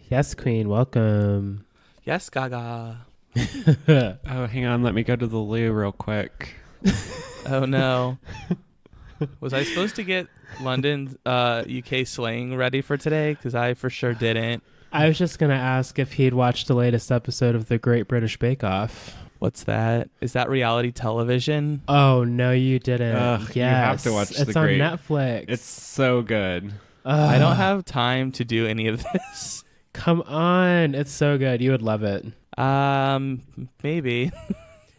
Yes, Queen. Welcome. Yes, Gaga. Oh, hang on. Let me go to the loo real quick. Oh, no. Was I supposed to get London, UK slang ready for today? Because I for sure didn't. I was just going to ask if he'd watched the latest episode of The Great British Bake Off. What's that? Is that reality television? Oh, no, you didn't. Ugh, yes. you have to watch It's The on Great. Netflix. It's so good. I don't have time to do any of this. Come on. It's so good. You would love it. Maybe.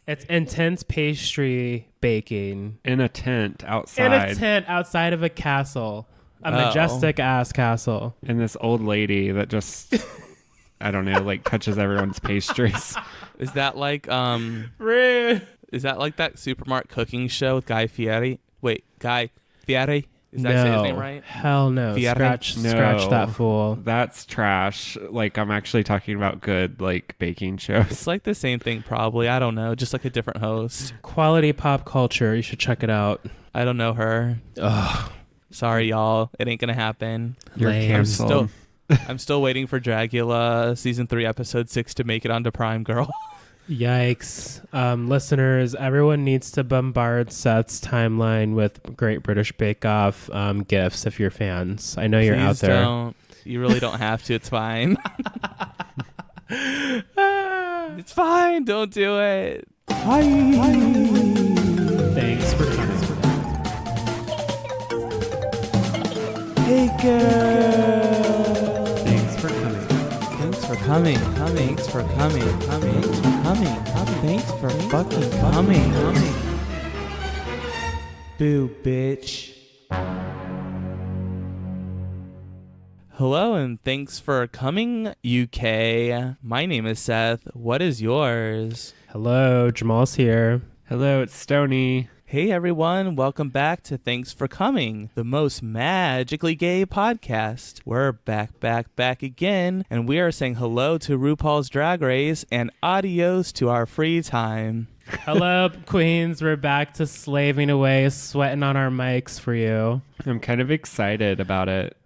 It's intense pastry baking. In a tent outside. In a tent outside of a castle. A majestic ass castle. And this old lady that just, I don't know, like touches everyone's pastries. Is that like, Rude. is that like that supermarket cooking show with Guy Fieri? Wait, Guy Fieri? Is that say his name right? Hell no. Fieri? Scratch that fool. That's trash. Like, I'm actually talking about good, like, baking shows. It's like the same thing probably. I don't know. Just like a different host. Quality pop culture. You should check it out. I don't know her. Ugh. Sorry, y'all. It ain't gonna happen. You're Lame. canceled. I'm still waiting for Dragula season 3 episode 6 to make it onto Prime, girl. Yikes. Listeners, everyone needs to bombard Seth's timeline with Great British Bake Off gifts if you're fans. I know you're out Please there. Don't. You really don't have to. It's fine. It's fine. Don't do it. Thanks for coming. Hey, girl. Thanks for coming. Thanks for coming. Thanks for coming. Thanks for coming. Thanks for fucking coming. Boo, bitch. Hello and thanks for coming, UK. My name is Seth. What is yours? Hello, Jamal's here. Hello, it's Stony. Hey everyone, welcome back to Thanks for Coming, the most magically gay podcast. We're back again, and we are saying hello to RuPaul's Drag Race and adios to our free time. Hello, queens. We're back to slaving away, sweating on our mics for you. I'm kind of excited about it.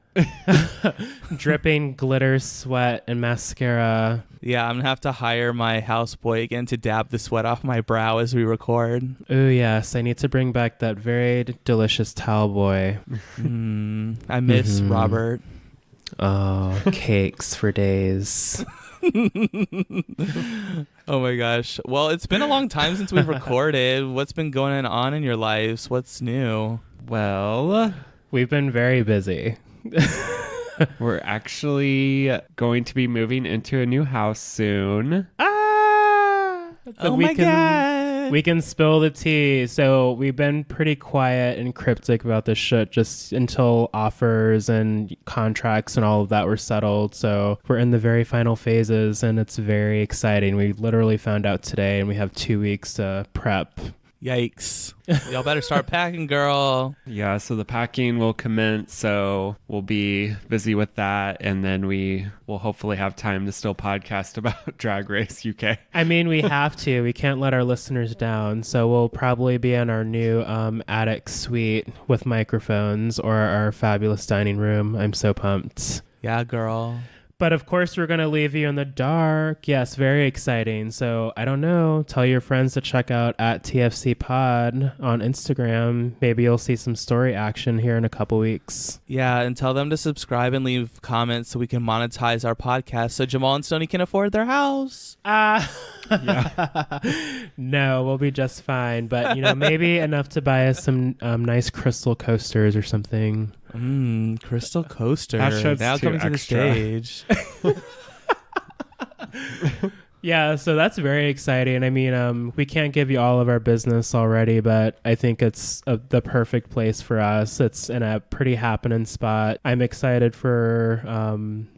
Dripping glitter, sweat, and mascara. Yeah, I'm gonna have to hire my houseboy again to dab the sweat off my brow as we record. Oh, yes. I need to bring back that very delicious towel boy. I miss Robert. Oh, cakes for days. Oh my gosh. Well, it's been a long time since we've recorded. What's been going on in your lives? What's new? Well, We've been very busy. we're actually going to be moving into a new house soon. Oh my God. We can spill the tea. So we've been pretty quiet and cryptic about this shit just until offers and contracts and all of that were settled. So we're in the very final phases and it's very exciting. We literally found out today and we have 2 weeks to prep. Yikes. Y'all better start packing, girl. Yeah, so the packing will commence, so we'll be busy with that, and then we will hopefully have time to still podcast about Drag Race UK. I mean, we have to. We can't let our listeners down. So we'll probably be in our new attic suite with microphones or our fabulous dining room. I'm so pumped. Yeah, girl. But of course, we're going to leave you in the dark. Yes, very exciting. So I don't know. Tell your friends to check out at TFC Pod on Instagram. Maybe you'll see some story action here in a couple weeks. Yeah, and tell them to subscribe and leave comments so we can monetize our podcast so Jamal and Stoney can afford their house. No, we'll be just fine. But, maybe enough to buy us some nice crystal coasters or something. Crystal coaster. That show's Now too coming to the extra. stage. Yeah, so that's very exciting. I mean, we can't give you all of our business already, but I think it's the perfect place for us. It's in a pretty happening spot. I'm excited for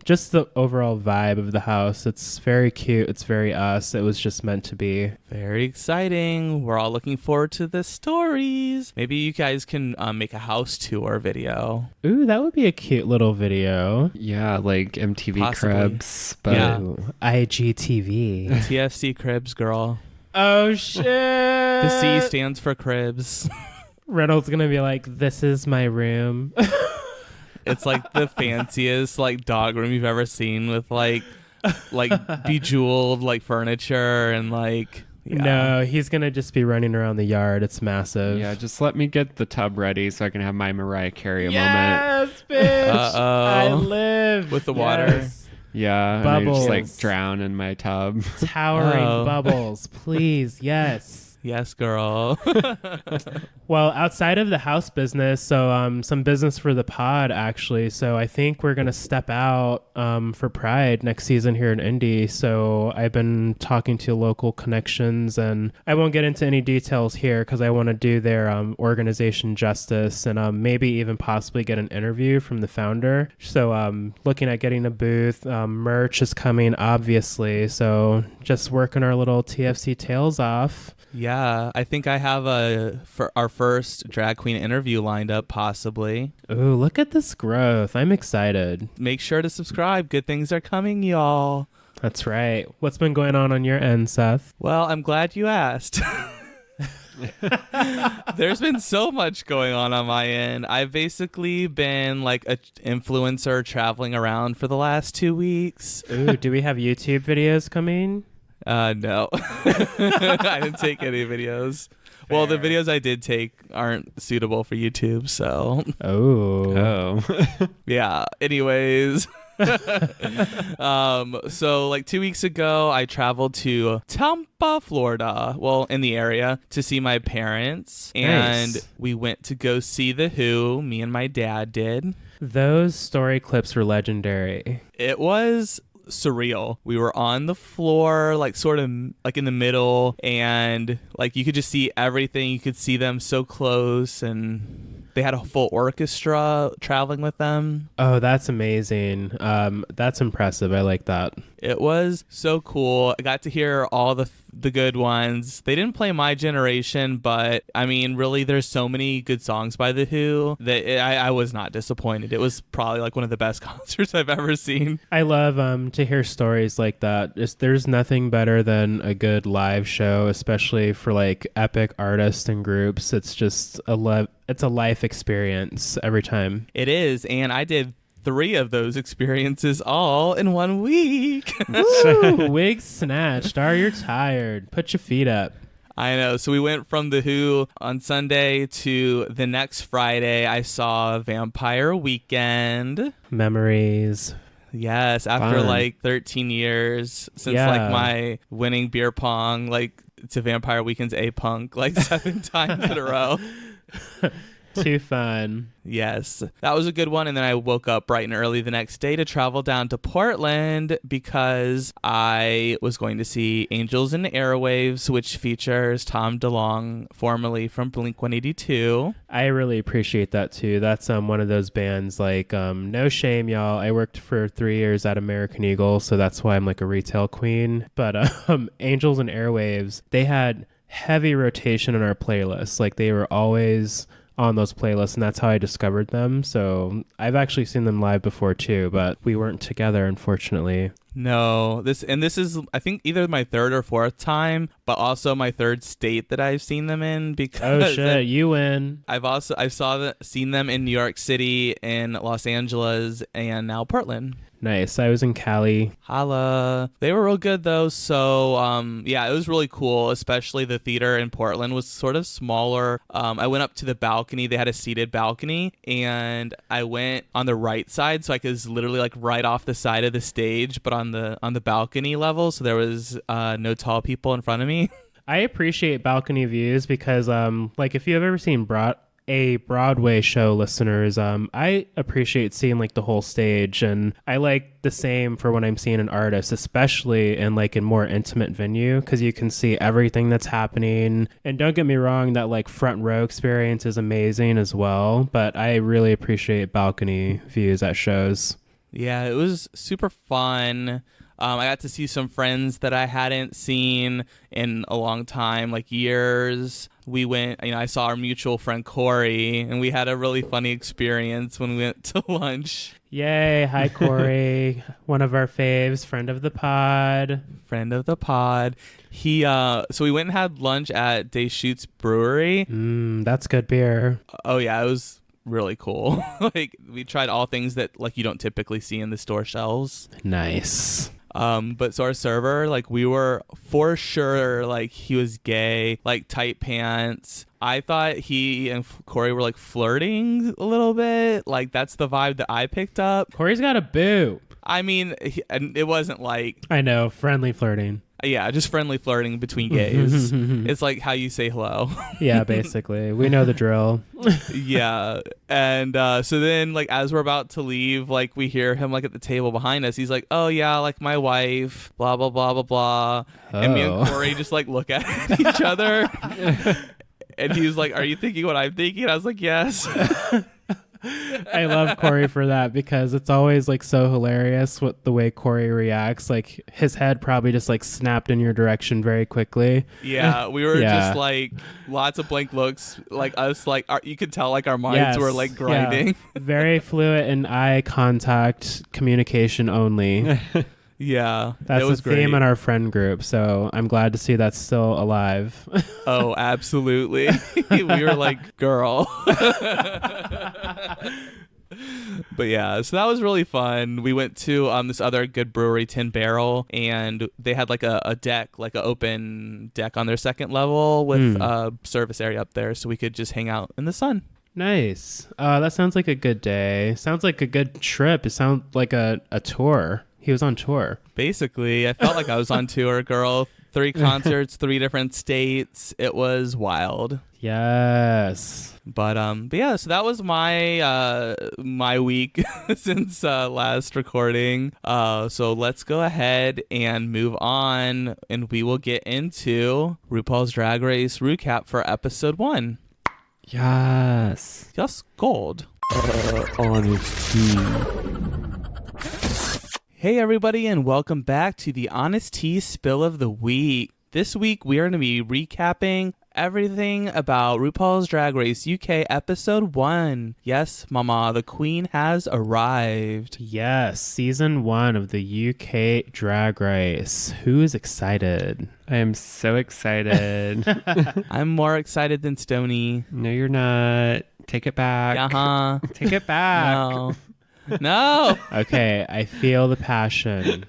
just the overall vibe of the house. It's very cute. It's very us. It was just meant to be. Very exciting. We're all looking forward to the stories. Maybe you guys can make a house tour video. Ooh, that would be a cute little video. Yeah, like MTV Possibly. Cribs, but Yeah. Ooh, IGTV. TFC Cribs, girl. Oh, shit. The C stands for Cribs. Reynolds going to be like, this is my room. It's like the fanciest like dog room you've ever seen with like bejeweled like furniture and like. Yeah. No, he's going to just be running around the yard. It's massive. Yeah, just let me get the tub ready so I can have my Mariah Carey moment. Yes, bitch. I live. With the water. Yeah, Bubbles. and I just like drown in my tub. Towering bubbles. Please, yes. Yes, girl. Well, outside of the house business, so some business for the pod, actually. So I think we're going to step out for Pride next season here in Indy. So I've been talking to local connections, and I won't get into any details here because I want to do their organization justice and maybe even possibly get an interview from the founder. So looking at getting a booth. Merch is coming, obviously. So just working our little TFC tails off. Yeah, I think I have for our first drag queen interview lined up, possibly. Ooh, look at this growth. I'm excited. Make sure to subscribe. Good things are coming, y'all. That's right. What's been going on your end, Seth? Well, I'm glad you asked. There's been so much going on my end. I've basically been like an influencer traveling around for the last 2 weeks. Ooh, do we have YouTube videos coming? No. I didn't take any videos. Fair. Well, the videos I did take aren't suitable for YouTube, so. Oh. Yeah. Anyways. So like 2 weeks ago, I traveled to Tampa, Florida, well, in the area, to see my parents. And nice. We went to go see The Who. Me and my dad did. Those story clips were legendary. It was surreal. We were on the floor, like sort of like in the middle, and like you could just see everything. You could see them so close, and they had a full orchestra traveling with them. Oh, that's amazing. That's impressive. I like that. It was so cool. I got to hear all the good ones. They didn't play My Generation, but I mean, really, there's so many good songs by The Who that I was not disappointed. It was probably like one of the best concerts I've ever seen. I love to hear stories like that. There's nothing better than a good live show, especially for like epic artists and groups. It's just it's a life experience every time. It is, and I did 3 of those experiences all in 1 week. Woo, wig snatched. You're tired. Put your feet up. I know. So we went from The Who on Sunday to the next Friday. I saw Vampire Weekend. Memories. Yes, after Fun. like 13 years since like my winning beer pong, like to Vampire Weekend's A-Punk, like 7 times in a row. Too fun. Yes, that was a good one. And then I woke up bright and early the next day to travel down to Portland because I was going to see Angels in the Airwaves, which features Tom DeLonge, formerly from Blink-182. I really appreciate that too. That's one of those bands like no shame, y'all. I worked for 3 years at American Eagle, so that's why I'm like a retail queen. But Angels and Airwaves, they had heavy rotation in our playlist. Like they were always on those playlists, and that's how I discovered them. So I've actually seen them live before too, but we weren't together, unfortunately. No, this is I think either my 3rd or 4th time, but also my 3rd state that I've seen them in. Because oh shit, you win. I've seen them in New York City, in Los Angeles, and now Portland. Nice. I was in Cali. Holla. They were real good though. So yeah, it was really cool. Especially the theater in Portland was sort of smaller. I went up to the balcony. They had a seated balcony, and I went on the right side, so I was literally like right off the side of the stage, but on the balcony level. So there was no tall people in front of me. I appreciate balcony views because like if you've ever seen a Broadway show, listeners, I appreciate seeing like the whole stage, and I like the same for when I'm seeing an artist, especially in like a more intimate venue, because you can see everything that's happening. And don't get me wrong, that like front row experience is amazing as well, but I really appreciate balcony views at shows. Yeah, it was super fun. I got to see some friends that I hadn't seen in a long time, like years. We went, I saw our mutual friend Corey, and we had a really funny experience when we went to lunch. Yay. Hi, Corey. One of our faves, friend of the pod. Friend of the pod. So we went and had lunch at Deschutes Brewery. That's good beer. Oh, yeah, it was really cool. Like we tried all things that like you don't typically see in the store shelves. Nice. But so our server, like we were for sure like he was gay, like tight pants. I thought he and Corey were like flirting a little bit. Like that's the vibe that I picked up. Corey's got a boo. I mean, and it wasn't like, I know, friendly flirting. yeah, just friendly flirting between gays. It's like how you say hello. Yeah, basically. We know the drill. Yeah. And so then like as we're about to leave, like we hear him like at the table behind us. He's like, oh yeah, like my wife, blah, blah, blah, blah, blah. Oh. And me and Corey just like look at each other. And he was like, are you thinking what I'm thinking? I was like, yes. I love Corey for that because it's always like so hilarious what the way Corey reacts. Like his head probably just like snapped in your direction very quickly. Yeah, we were Yeah. just like lots of blank looks, like us, like you could tell like our minds were like grinding. Yeah. Very fluid in eye contact, communication only. Yeah, That's it was the theme great. in our friend group. So I'm glad to see that's still alive. Oh, absolutely. We were like, girl. But yeah, so that was really fun. We went to this other good brewery, Tin Barrel, and they had like a deck, like an open deck on their second level with a service area up there, so we could just hang out in the sun. Nice. That sounds like a good day. Sounds like a good trip. It sounds like a tour. He was on tour. Basically, I felt like I was on tour, girl. 3 concerts, 3 different states. It was wild. Yes. But yeah, so that was my my week since last recording. So let's go ahead and move on, and we will get into RuPaul's Drag Race recap for episode 1. Yes. Just gold. Honesty. Hey everybody, and welcome back to the Honest Tea Spill of the Week. This week we are going to be recapping everything about RuPaul's Drag Race UK episode 1. Yes, mama, the queen has arrived. Yes, season 1 of the UK Drag Race. Who is excited? I am so excited. I'm more excited than Stoney. No, you're not. Take it back. Uh-huh. Take it back. No. No. Okay, I feel the passion.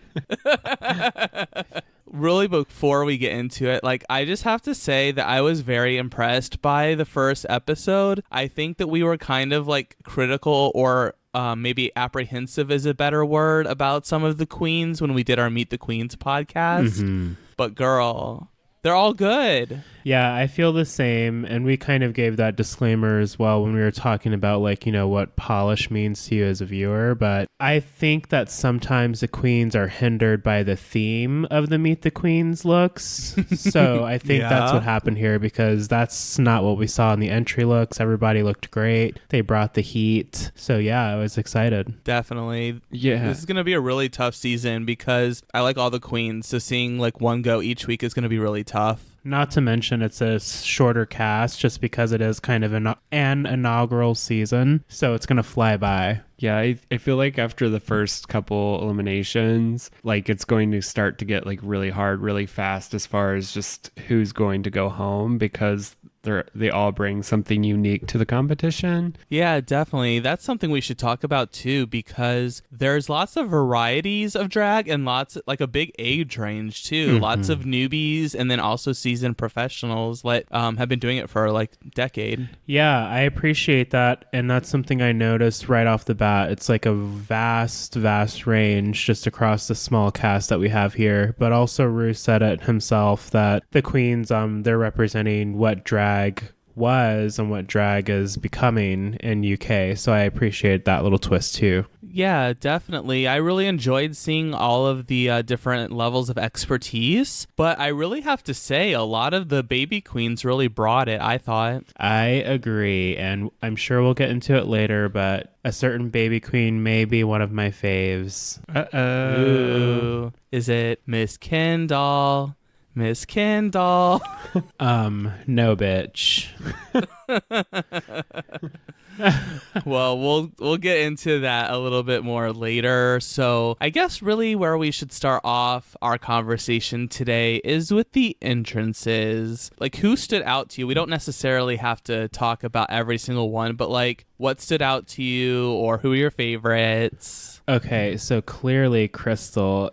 Really, before we get into it, like, I just have to say that I was very impressed by the first episode. I think that we were kind of like critical, or maybe apprehensive is a better word, about some of the queens when we did our Meet the Queens podcast. Mm-hmm. But girl, they're all good. Yeah, I feel the same. And we kind of gave that disclaimer as well when we were talking about, like, you know, what polish means to you as a viewer. But I think that sometimes the queens are hindered by the theme of the Meet the Queens looks. So I think that's what happened here, because that's not what we saw in the entry looks. Everybody looked great. They brought the heat. So yeah, I was excited. Definitely. Yeah. This is going to be a really tough season because I like all the queens. So seeing like one go each week is going to be really tough. Not to mention it's a shorter cast just because it is kind of an inaugural season. So it's going to fly by. Yeah, I feel like after the first couple eliminations, like it's going to start to get like really hard, really fast as far as just who's going to go home, because they all bring something unique to the competition. Yeah, definitely. That's something we should talk about too, because there's lots of varieties of drag and lots, like a big age range too. Mm-hmm. Lots of newbies and then also seasoned professionals that have been doing it for like a decade. Yeah, I appreciate that. And that's something I noticed right off the bat. It's like a vast range just across the small cast that we have here. But also Ru said it himself that the queens, they're representing what drag was and what drag is becoming in UK. So I appreciate that little twist too. Yeah, definitely. I really enjoyed seeing all of the different levels of expertise, but I really have to say a lot of the baby queens really brought it, I thought. I agree, and I'm sure we'll get into it later, but a certain baby queen may be one of my faves. Uh-oh. Ooh. Is it Miss Kendall? Miss Kendall? No, bitch. Well, we'll get into that a little bit more later. So I guess really where we should start off our conversation today is with the entrances. Like, who stood out to you? We don't necessarily have to talk about every single one, but like, what stood out to you, or who are your favorites? Okay, so clearly Crystal,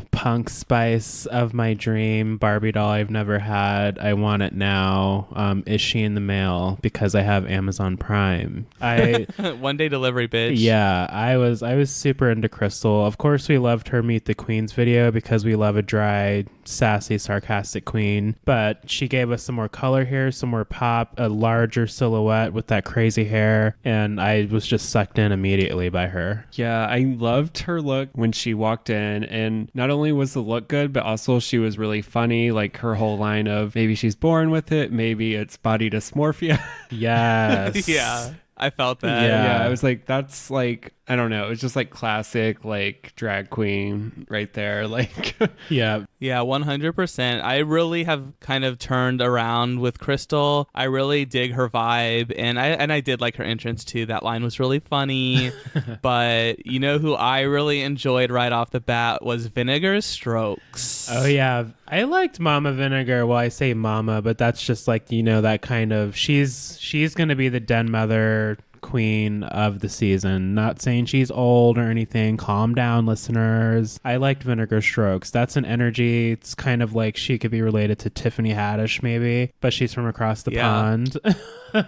punk spice of my dream, Barbie doll I've never had. I want it now. Is she in the mail? Because I have Amazon Prime. One day delivery, bitch. Yeah, I was super into Crystal. Of course, we loved her Meet the Queens video because we love a dry, sassy, sarcastic queen. But she gave us some more color here, some more pop, a larger silhouette with that crazy hair, and I was just sucked in immediately by her. Yeah, I loved her look when she walked in, and not only was the look good, but also she was really funny. Like her whole line of maybe she's born with it, maybe it's body dysmorphia. Yes. Yeah, I felt that. Yeah, I was like, that's like, I don't know, it's just like classic like drag queen right there. Like Yeah. Yeah, 100%. I really have kind of turned around with Crystal. I really dig her vibe, and I did like her entrance too. That line was really funny. But you know who I really enjoyed right off the bat was Vinegar Strokes. Oh yeah, I liked Mama Vinegar. Well, I say Mama, but that's just like, you know, that kind of she's gonna be the den mother queen of the season. Not saying she's old or anything. Calm down, listeners. I liked Vinegar Strokes. That's an energy. It's kind of like she could be related to Tiffany Haddish maybe, but she's from across the pond.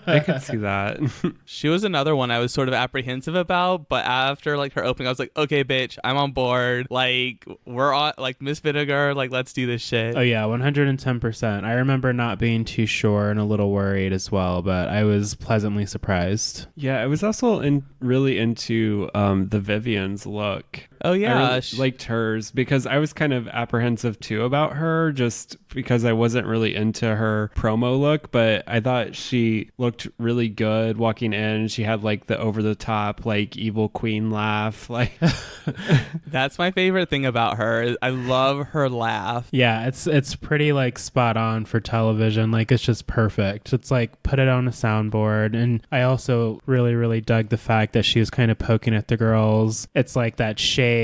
I could see that. She was another one I was sort of apprehensive about, but after like her opening, I was like, okay, bitch, I'm on board. Like, we're on, like, Miss Vinegar, like, let's do this shit. Oh yeah, 110%. I remember not being too sure and a little worried as well, but I was pleasantly surprised. Yeah, I was also really into the Vivian's look. Oh yeah, I really liked hers because I was kind of apprehensive too about her, just because I wasn't really into her promo look, but I thought she looked really good walking in. She had like the over the top like evil queen laugh. Like that's my favorite thing about her. I love her laugh. Yeah, it's pretty like spot on for television. Like, it's just perfect. It's like put it on a soundboard. And I also really dug the fact that she was kind of poking at the girls. It's like that shade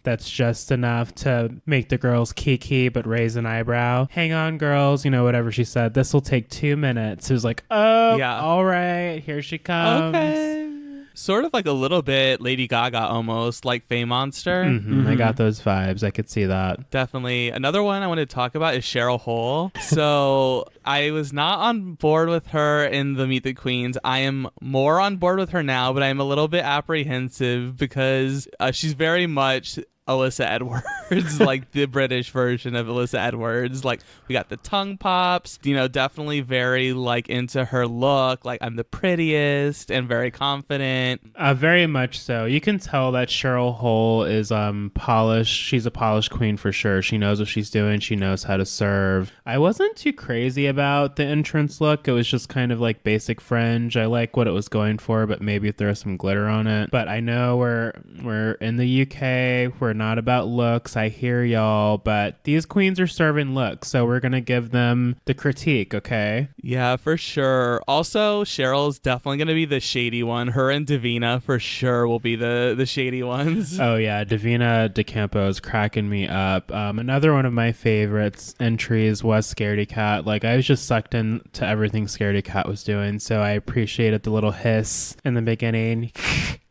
that's just enough to make the girls kiki but raise an eyebrow. Hang on, girls, you know, whatever she said. This will take 2 minutes. It was like, oh yeah, all right, here she comes. Okay. Sort of like a little bit Lady Gaga almost, like Faye Monster. I got those vibes. I could see that. Definitely. Another one I want to talk about is Cheryl Hole. So I was not on board with her in the Meet the Queens. I am more on board with her now, but I'm a little bit apprehensive because she's very much Alyssa Edwards, like the British version of Alyssa Edwards. Like, we got the tongue pops, you know, definitely very like into her look, like I'm the prettiest and very confident. Very much so. You can tell that Cheryl Hole is polished. She's a polished queen for sure. She knows what she's doing. She knows how to serve. I wasn't too crazy about the entrance look. It was just kind of like basic fringe. I like what it was going for, but maybe throw some glitter on it. But I know we're in the UK. We're not about looks. I hear y'all, but these queens are serving looks, so we're gonna give them the critique, okay? Yeah, for sure. Also, Cheryl's definitely gonna be the shady one. Her and Davina for sure will be the shady ones. Oh yeah, Davina DeCampo is cracking me up. Another one of my favorites entries was Scaredy Cat. Like, I was just sucked into everything Scaredy Cat was doing, so I appreciated the little hiss in the beginning.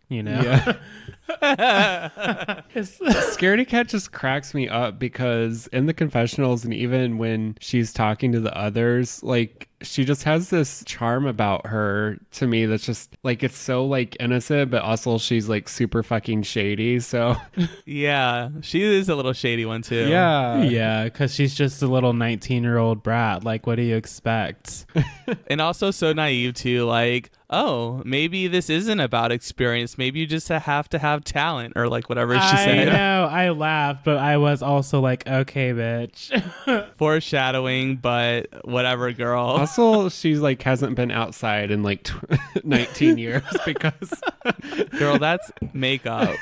You know? Yeah. Scaredy Cat just cracks me up because in the confessionals and even when she's talking to the others, like, she just has this charm about her to me that's just like, it's so like innocent, but also she's like super fucking shady. So yeah, she is a little shady one too. Yeah, because she's just a little 19-year-old brat. Like, what do you expect? And also so naive too. Like, oh, maybe this isn't about experience. Maybe you just have to have talent, or like whatever she said. I know, I laughed, but I was also like, okay, bitch. Foreshadowing, but whatever, girl. Also, she's like hasn't been outside in like 19 years because girl, that's makeup.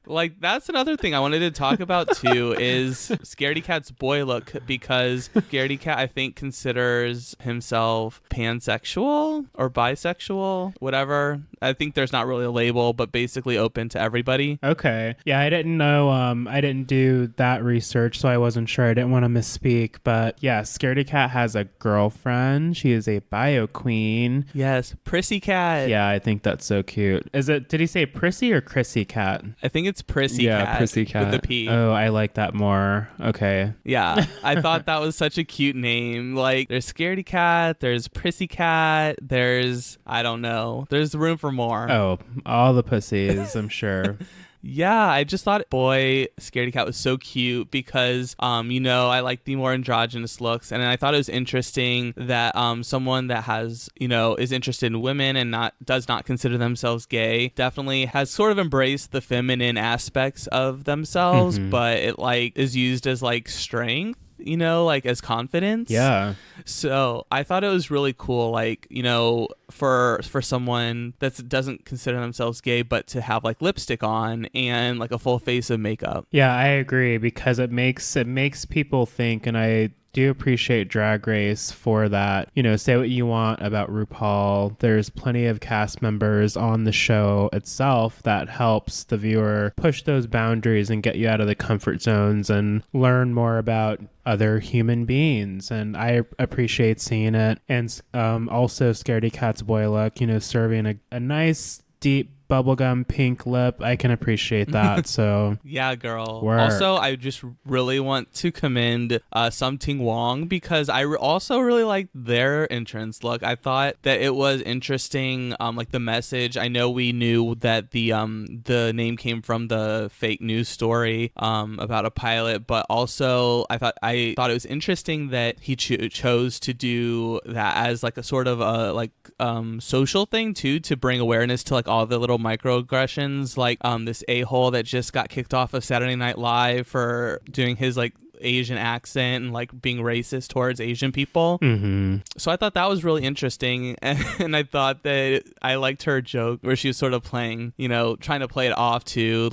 Like, that's another thing I wanted to talk about too is Scaredy Cat's boy look, because Scaredy Cat, I think, considers himself pansexual or bisexual, whatever. I think there's not really a label, but basically open to everybody. Okay. Yeah, I didn't know. I didn't do that research, so I wasn't sure. I didn't want to misspeak. But yeah, Scaredy Cat has a girlfriend. She is a bio queen. Yes, Prissy Cat. Yeah, I think that's so cute. Did he say Prissy or Chrissy Cat? I think it's Prissy Cat. Yeah, Prissy Cat. With the P. Oh, I like that more. Okay. Yeah, I thought that was such a cute name. Like, there's Scaredy Cat, there's Prissy Cat, there's, I don't know, there's room for more. Oh, all the pussies, I'm sure. Yeah, I just thought boy Scaredy Cat was so cute because, I like the more androgynous looks. And I thought it was interesting that someone that has, is interested in women and does not consider themselves gay definitely has sort of embraced the feminine aspects of themselves, but it is used as strength. As confidence. Yeah. So I thought it was really cool, for someone that doesn't consider themselves gay, but to have lipstick on and a full face of makeup. Yeah, I agree, because it makes people think, and I do appreciate Drag Race for that. Say what you want about RuPaul. There's plenty of cast members on the show itself that helps the viewer push those boundaries and get you out of the comfort zones and learn more about other human beings. And I appreciate seeing it. And also Scaredy Cat's boy look, serving a nice deep bubblegum pink lip. I can appreciate that. So yeah, girl. Work. Also, I just really want to commend Something Wong, because I also really liked their entrance look. I thought that it was interesting, the message. I know we knew that the name came from the fake news story about a pilot, but also I thought it was interesting that he chose to do that as a sort of a social thing too, to bring awareness to all the little microaggressions, this a-hole that just got kicked off of Saturday Night Live for doing his Asian accent and being racist towards Asian people. So I thought that was really interesting, and I thought that I liked her joke where she was sort of playing, trying to play it off to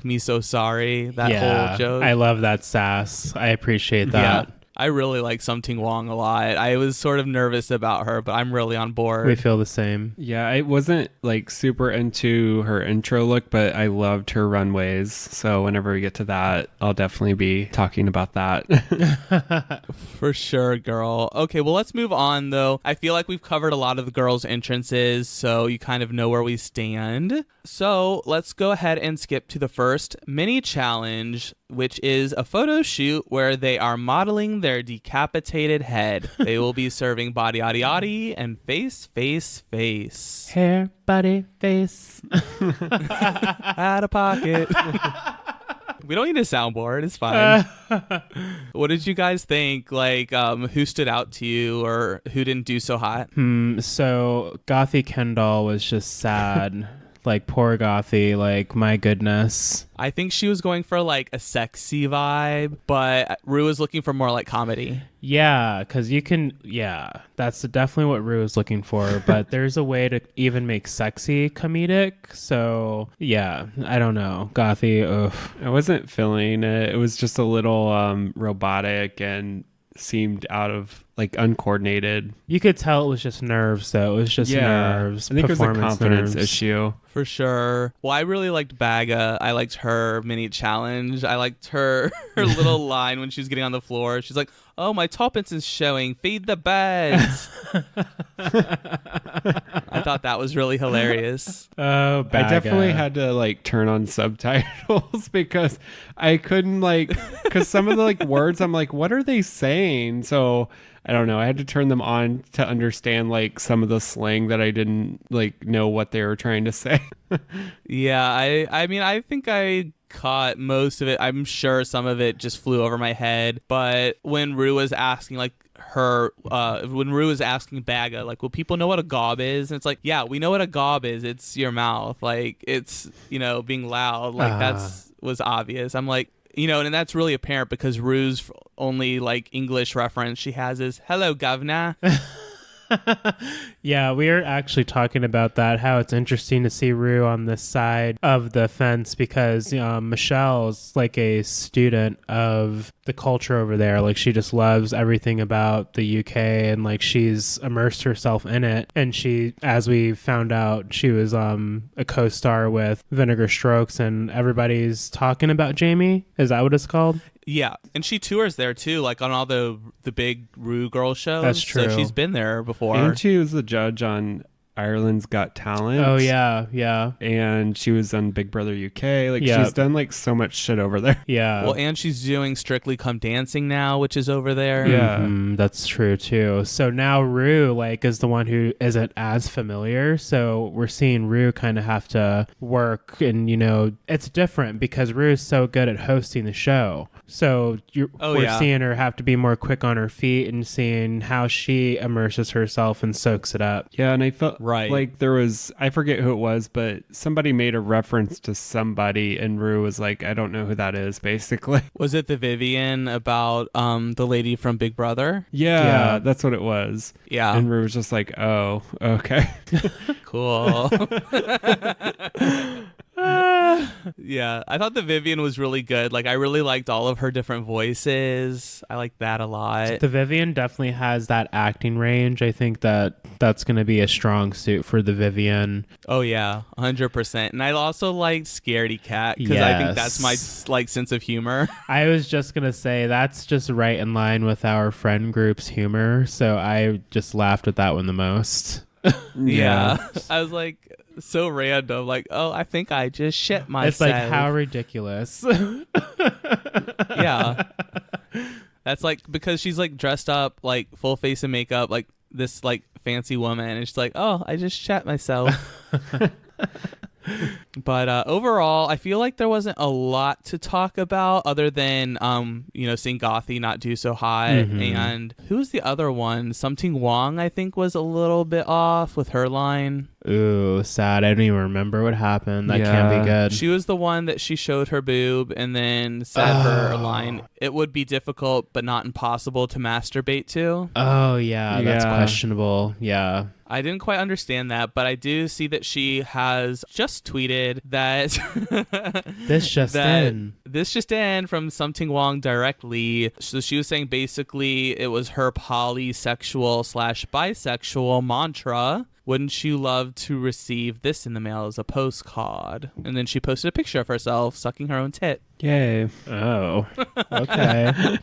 me so sorry, that whole joke. I love that sass. I appreciate that. Yeah. I really like Something Wong a lot. I was sort of nervous about her, but I'm really on board. We feel the same. Yeah, I wasn't super into her intro look, but I loved her runways. So whenever we get to that, I'll definitely be talking about that. For sure, girl. Okay, well, let's move on, though. I feel like we've covered a lot of the girls' entrances, so you kind of know where we stand. So let's go ahead and skip to the first mini challenge, which is a photo shoot where they are modeling their decapitated head. They will be serving body, yaddy, yaddy, and face, face, face. Hair, body, face. Out of pocket. We don't need a soundboard. It's fine. What did you guys think? Who stood out to you or who didn't do so hot? So Gothy Kendall was just sad. Poor Gothy, my goodness. I think she was going for a sexy vibe, but Rue was looking for more comedy. Yeah, because that's definitely what Rue is looking for, but there's a way to even make sexy comedic. So yeah, I don't know. Gothy, oof. I wasn't feeling it. It was just a little robotic and seemed out of uncoordinated. You could tell it was just nerves, though. It was just nerves. I think it was a confidence nerves. issue. For sure. Well, I really liked Baga. I liked her mini challenge. I liked her little line when she was getting on the floor. She's like, "Oh, my tuppence is showing. Feed the beds." I thought that was really hilarious. Oh, Baga. I definitely had to turn on subtitles because I couldn't because some of the words I'm what are they saying? So I don't know. I had to turn them on to understand some of the slang that I didn't know what they were trying to say. Yeah, I mean, I think I caught most of it. I'm sure some of it just flew over my head. But when Rue was asking when Rue was asking Baga, will people know what a gob is? And it's yeah, we know what a gob is. It's your mouth. It's, being loud. That's was obvious. I'm and that's really apparent because Rue's only English reference she has is "Hello, governor." Yeah, we were actually talking about that, how it's interesting to see Rue on this side of the fence because Michelle's like a student of the culture over there. Like she just loves everything about the UK and like she's immersed herself in it. And she, as we found out, she was a co-star with Vinegar Strokes and everybody's talking about Jamie. Is that what it's called? Yeah, and she tours there too, like on all the big Rue Girl shows. That's true. So she's been there before. And she was the judge on Ireland's Got Talent. Oh, yeah. And she was on Big Brother UK. Like, Yep. she's done, like, so much shit over there. Yeah. Well, and she's doing Strictly Come Dancing now, which is over there. Yeah. That's true, too. So now Rue, like, is the one who isn't as familiar. So we're seeing Rue kind of have to work. And, you know, it's different because Rue is so good at hosting the show. So we're seeing her have to be more quick on her feet and seeing how she immerses herself and soaks it up. Yeah, and I felt Right. like there was, I forget who it was, but somebody made a reference to somebody, and Rue was like, I don't know who that is, basically. Was it the Vivian about the lady from Big Brother? Yeah, that's what it was. Yeah. And Rue was just like, oh, okay. Cool. Yeah, I thought the Vivian was really good. Like, I really liked all of her different voices. I like that a lot. The Vivian definitely has that acting range. I think that's going to be a strong suit for the Vivian. Oh, yeah, 100%. And I also liked Scaredy Cat because I think that's my like sense of humor. I was just going to say that's just right in line with our friend group's humor. So I just laughed at that one the most. Yeah. I was like, so random. Like, oh, I think I just shit myself. It's like, how ridiculous. Yeah. That's like, because she's like dressed up, like full face of makeup, like this like fancy woman. And she's like, oh, I just shat myself. But overall, I feel like there wasn't a lot to talk about other than, seeing Gothy not do so hot. Mm-hmm. And who was the other one? Something Wong, I think, was a little bit off with her line. Ooh, sad. I don't even remember what happened. That can't be good. She was the one that she showed her boob and then said her line, it would be difficult but not impossible to masturbate to. Oh, yeah. That's questionable. Yeah. I didn't quite understand that, but I do see that she has just tweeted that This just in from Something Wong directly. So she was saying basically it was her polysexual/bisexual mantra. Wouldn't you love to receive this in the mail as a postcard? And then she posted a picture of herself sucking her own tit. Yay. Oh, okay.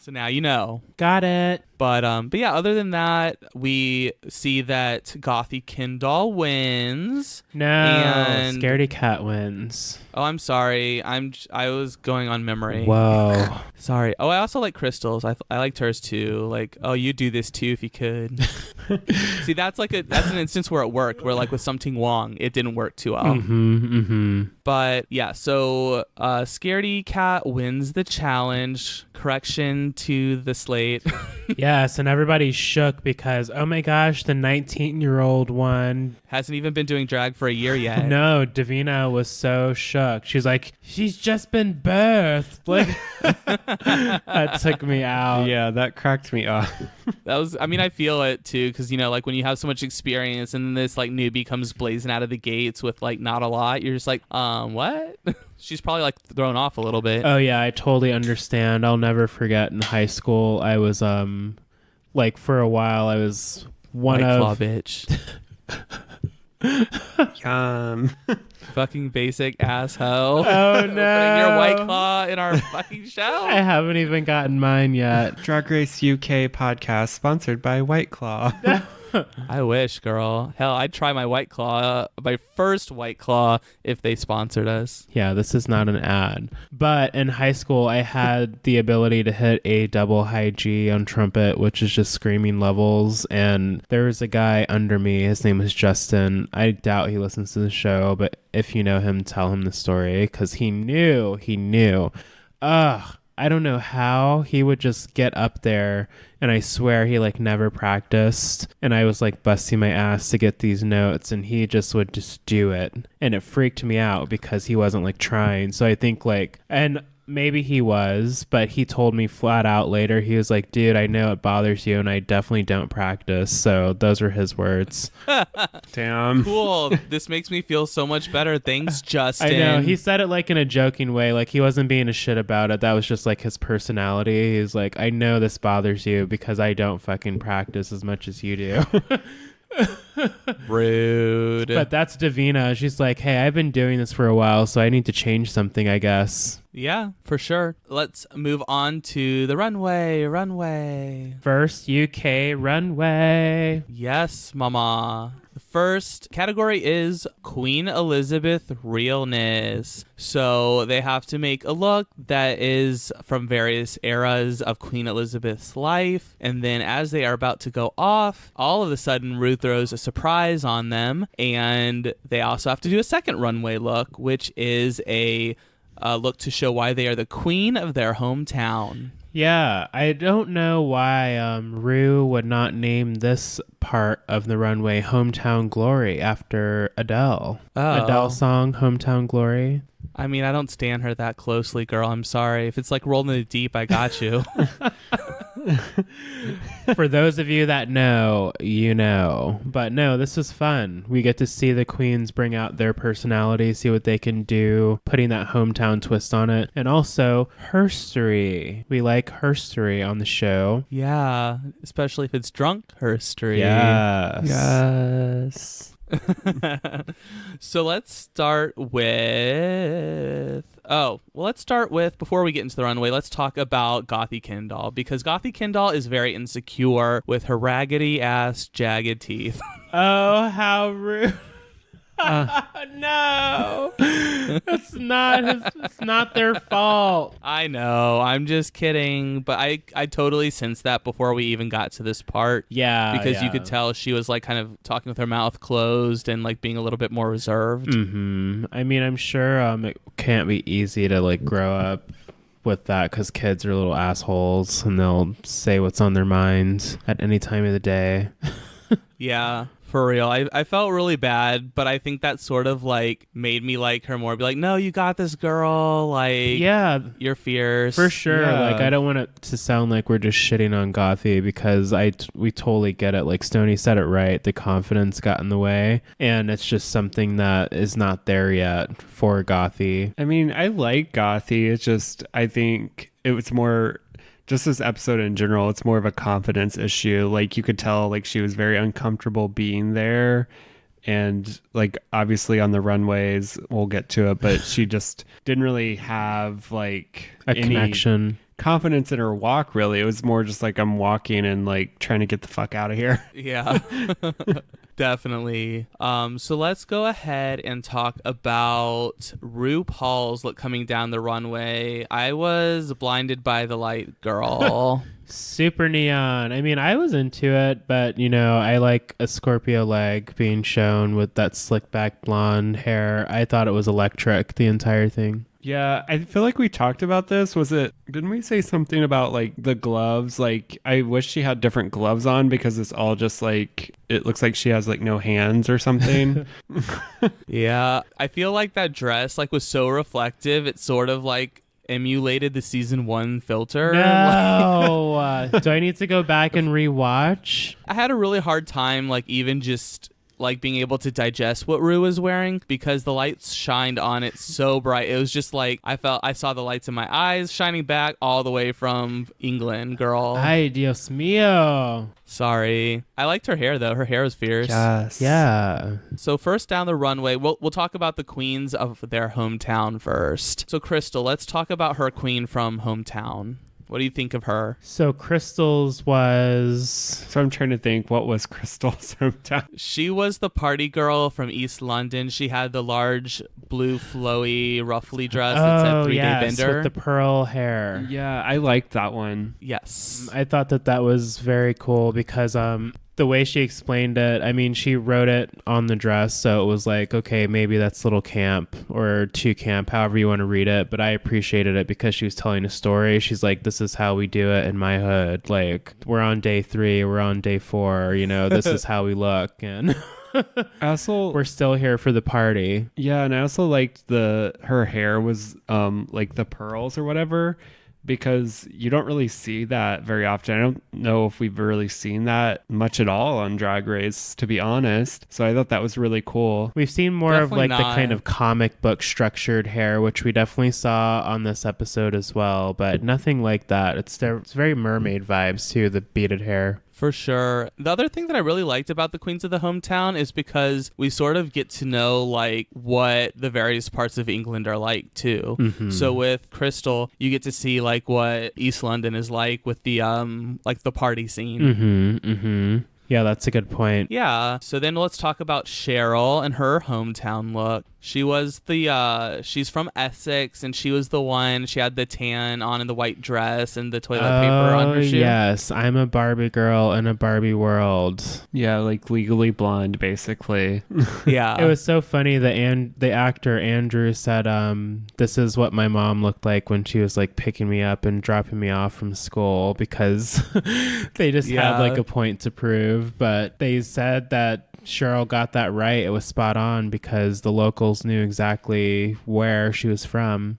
So now you know. Got it. But yeah, other than that, we see that Gothy Kendall wins. No, and Scaredy Cat wins. Oh, I'm sorry. I was going on memory. Whoa. Sorry. Oh, I also like Crystal's. I liked hers too. Like, oh, you do this too if you could. See, that's an instance where it worked. Where like with Something Wong, it didn't work too well. But yeah, so Scaredy Cat wins the challenge. Correction to the slate. Yes, and everybody's shook because, oh my gosh, the 19-year-old one hasn't even been doing drag for a year yet. No, Davina was so shook. She's like, she's just been birthed. Like, that took me out. Yeah, that cracked me up. That was, I mean, I feel it too, because, like when you have so much experience and this like newbie comes blazing out of the gates with like not a lot, you're just like, what? She's probably like thrown off a little bit. Oh yeah, I totally understand. I'll never forget in high school, I was like for a while I was one White of Claw bitch. Fucking basic asshole. Oh no. Putting your White Claw in our fucking show. I haven't even gotten mine yet. Drag Race UK podcast sponsored by White Claw. I wish, girl. Hell, I'd try my White Claw, my first White Claw, if they sponsored us. Yeah, this is not an ad. But in high school, I had the ability to hit a double high G on trumpet, which is just screaming levels. And there was a guy under me. His name was Justin. I doubt he listens to the show, but if you know him, tell him the story, because he knew. Ugh. I don't know how he would just get up there, and I swear he like never practiced, and I was like busting my ass to get these notes, and he just would just do it, and it freaked me out because he wasn't like trying. So I think like, and maybe he was, but he told me flat out later, he was like, dude, I know it bothers you and I definitely don't practice. So those were his words. Damn. Cool. This makes me feel so much better. Thanks, Justin. I know. He said it like in a joking way. Like he wasn't being a shit about it. That was just like his personality. He's like, I know this bothers you because I don't fucking practice as much as you do. Rude. But that's Davina. She's like, hey, I've been doing this for a while, so I need to change something, I guess. Yeah, for sure. Let's move on to the runway. First UK runway. Yes, mama. The first category is Queen Elizabeth realness. So they have to make a look that is from various eras of Queen Elizabeth's life. And then as they are about to go off, all of a sudden Ruth throws a surprise on them. And they also have to do a second runway look, which is a look to show why they are the queen of their hometown. Yeah, I don't know why Rue would not name this part of the runway Hometown Glory after Adele. Oh. Adele song, Hometown Glory. I mean, I don't stand her that closely, girl. I'm sorry. If it's like Rolling in the Deep, I got you. For those of you that know, you know. But no, this is fun. We get to see the queens bring out their personality, see what they can do, putting that hometown twist on it. And also, herstory. We like herstory on the show. Yeah, especially if it's drunk herstory. Yes. Yes. So let's start with... before we get into the runway, let's talk about Gothy Kendall, because Gothy Kendall is very insecure with her raggedy ass jagged teeth. Oh, how rude. No. It's not their fault. I know, I'm just kidding, but I totally sensed that before we even got to this part. Yeah. Because you could tell she was like kind of talking with her mouth closed and like being a little bit more reserved. Mm-hmm. I mean, I'm sure it can't be easy to like grow up with that because kids are little assholes and they'll say what's on their minds at any time of the day. Yeah, for real. I felt really bad, but I think that sort of like made me like her more. Be like, no, you got this, girl. Like, yeah, you're fierce. for sure. Yeah. Like, I don't want it to sound like we're just shitting on Gothy because we totally get it. Like Stoney said it right. The confidence got in the way, and it's just something that is not there yet for Gothy. I mean, I like Gothy. It's just, I think it was more... Just this episode in general, it's more of a confidence issue. Like you could tell, like she was very uncomfortable being there, and like obviously on the runways, we'll get to it, but she just didn't really have like Any connection, confidence in her walk. Really, it was more just like I'm walking and like trying to get the fuck out of here. Yeah. Definitely. So let's go ahead and talk about RuPaul's look coming down the runway. I was blinded by the light, girl. Super neon. I mean, I was into it, but you know, I like a Scorpio leg being shown with that slick back blonde hair. I thought it was electric, the entire thing. Yeah, I feel like we talked about this. Didn't we say something about like the gloves? Like, I wish she had different gloves on because it's all just like, it looks like she has like no hands or something. Yeah. I feel like that dress like was so reflective. It sort of like emulated the season 1 filter. No. Do I need to go back and rewatch? I had a really hard time like even just like being able to digest what Rue was wearing because the lights shined on it so bright. It was just like I saw the lights in my eyes shining back all the way from England, girl. Ay, Dios mío. Sorry. I liked her hair though. Her hair was fierce. Yes. Yeah. So first down the runway, we'll talk about the queens of their hometown first. So Crystal, let's talk about her queen from hometown. What do you think of her? So Crystal's was... So I'm trying to think, what was Crystal's hometown? She was the party girl from East London. She had the large blue flowy ruffly dress that said 3-day yes, bender. with the pearl hair. Yeah, I liked that one. Yes. I thought that was very cool because the way she explained it, I mean, she wrote it on the dress, so it was like, okay, maybe that's a little camp or too camp, however you want to read it, but I appreciated it because she was telling a story. She's like, this is how we do it in my hood. Like, we're on day 3, we're on day 4, you know, this is how we look. And I also We're still here for the party. Yeah, and I also liked her hair was like the pearls or whatever, because you don't really see that very often. I don't know if we've really seen that much at all on Drag Race, to be honest. So I thought that was really cool. We've seen more Definitely of like the not. kind of comic book structured hair, which we definitely saw on this episode as well, but nothing like that. It's very mermaid vibes too, the beaded hair. For sure. The other thing that I really liked about the Queens of the Hometown is because we sort of get to know like what the various parts of England are like too. Mm-hmm. So with Crystal, you get to see like what East London is like with the like the party scene. Mm-hmm. Mm-hmm. Yeah, that's a good point. Yeah. So then let's talk about Cheryl and her hometown look. She was she's from Essex, and she was the one, she had the tan on and the white dress and the toilet paper on her shoe. Yes, I'm a Barbie girl in a Barbie world. Yeah, like Legally Blonde, basically. Yeah. It was so funny that the actor Andrew said, this is what my mom looked like when she was like picking me up and dropping me off from school, because they just had like a point to prove. But they said that Cheryl got that right. It was spot on because the locals knew exactly where she was from.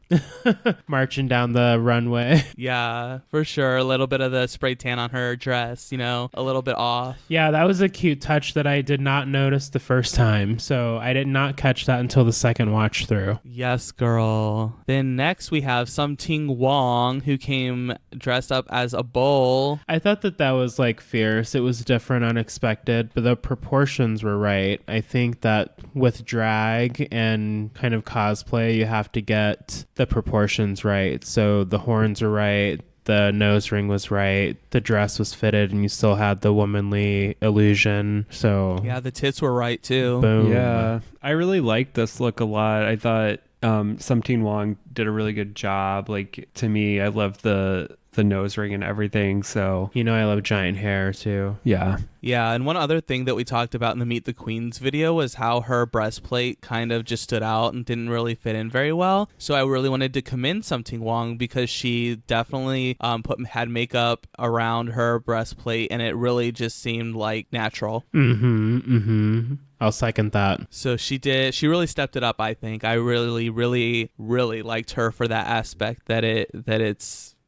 Marching down the runway. Yeah, for sure. A little bit of the spray tan on her dress, a little bit off. Yeah, that was a cute touch that I did not notice the first time. So I did not catch that until the second watch through. Yes, girl. Then next we have Something Wong, who came dressed up as a bull. I thought that was like fierce. It was different, unexpected, but the proportions were right. I think that with drag and kind of cosplay, you have to get the proportions right. So the horns are right, the nose ring was right, the dress was fitted, and you still had the womanly illusion. So yeah, the tits were right too. Boom. Yeah, I really liked this look a lot. I thought Something Wong did a really good job. Like, to me, I loved the nose ring and everything. So I love giant hair too. yeah. Yeah, and one other thing that we talked about in the Meet the Queens video was how her breastplate kind of just stood out and didn't really fit in very well. So I really wanted to commend Something Wong because she definitely had makeup around her breastplate, and it really just seemed like natural. Mm-hmm. Mm-hmm. I'll second that. So she really stepped it up, I think. I really, really, really liked her for that aspect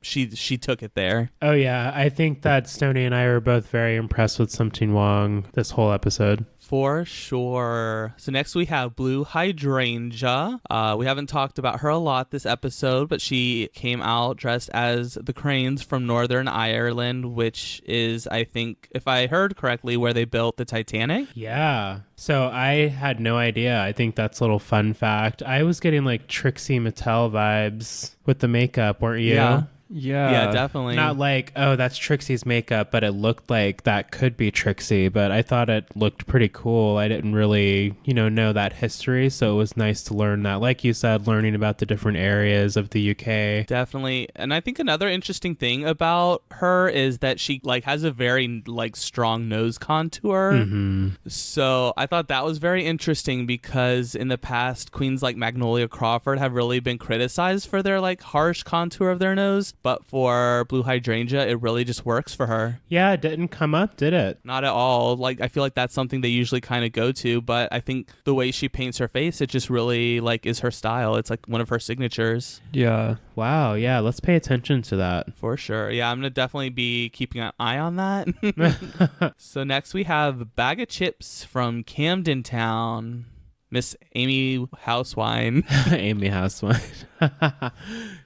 she took it there. Oh yeah, I think that Stoney and I were both very impressed with Something Wong this whole episode. For sure. So next we have Blue Hydrangea. We haven't talked about her a lot this episode, but she came out dressed as the Cranes from Northern Ireland, which is, I think, if I heard correctly, where they built the Titanic. Yeah. So I had no idea. I think that's a little fun fact. I was getting like Trixie Mattel vibes with the makeup, weren't you? Yeah, definitely. Not like, oh, that's Trixie's makeup, but it looked like that could be Trixie, but I thought it looked pretty cool. I didn't really, know that history, so it was nice to learn that. Like you said, learning about the different areas of the UK. Definitely. And I think another interesting thing about her is that she has a very strong nose contour. Mm-hmm. So I thought that was very interesting because in the past, queens like Magnolia Crawford have really been criticized for their harsh contour of their nose. But for Blue Hydrangea, it really just works for her. Yeah, it didn't come up, did it? Not at all. I feel like that's something they usually kind of go to, but I think the way she paints her face, it just really is her style. It's one of her signatures. Yeah. Wow, yeah, let's pay attention to that. For sure. Yeah, I'm going to definitely be keeping an eye on that. So next we have Bag of Chips from Camden Town. Miss Amy Housewine. Amy Housewine.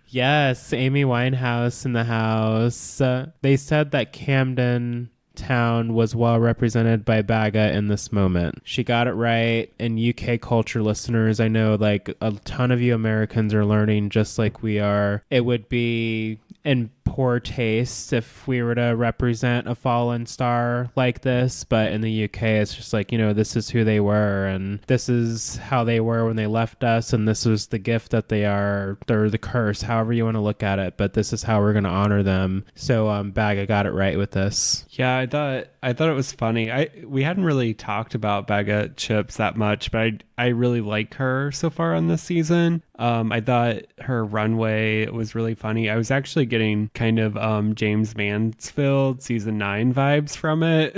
Yes, Amy Winehouse in the house. They said that Camden Town was well represented by Baga in this moment. She got it right. And UK culture listeners, I know a ton of you Americans are learning just like we are. It would be in poor taste if we were to represent a fallen star like this, but in the UK it's just this is who they were, and this is how they were when they left us, and this was the gift that they are, or the curse, however you want to look at it, but this is how we're going to honor them. So Baga got it right with this. Yeah, I thought it was funny. We hadn't really talked about Baga Chips that much, but I really like her so far on this season. I thought her runway was really funny. I was actually getting kind of James Mansfield season 9 vibes from it.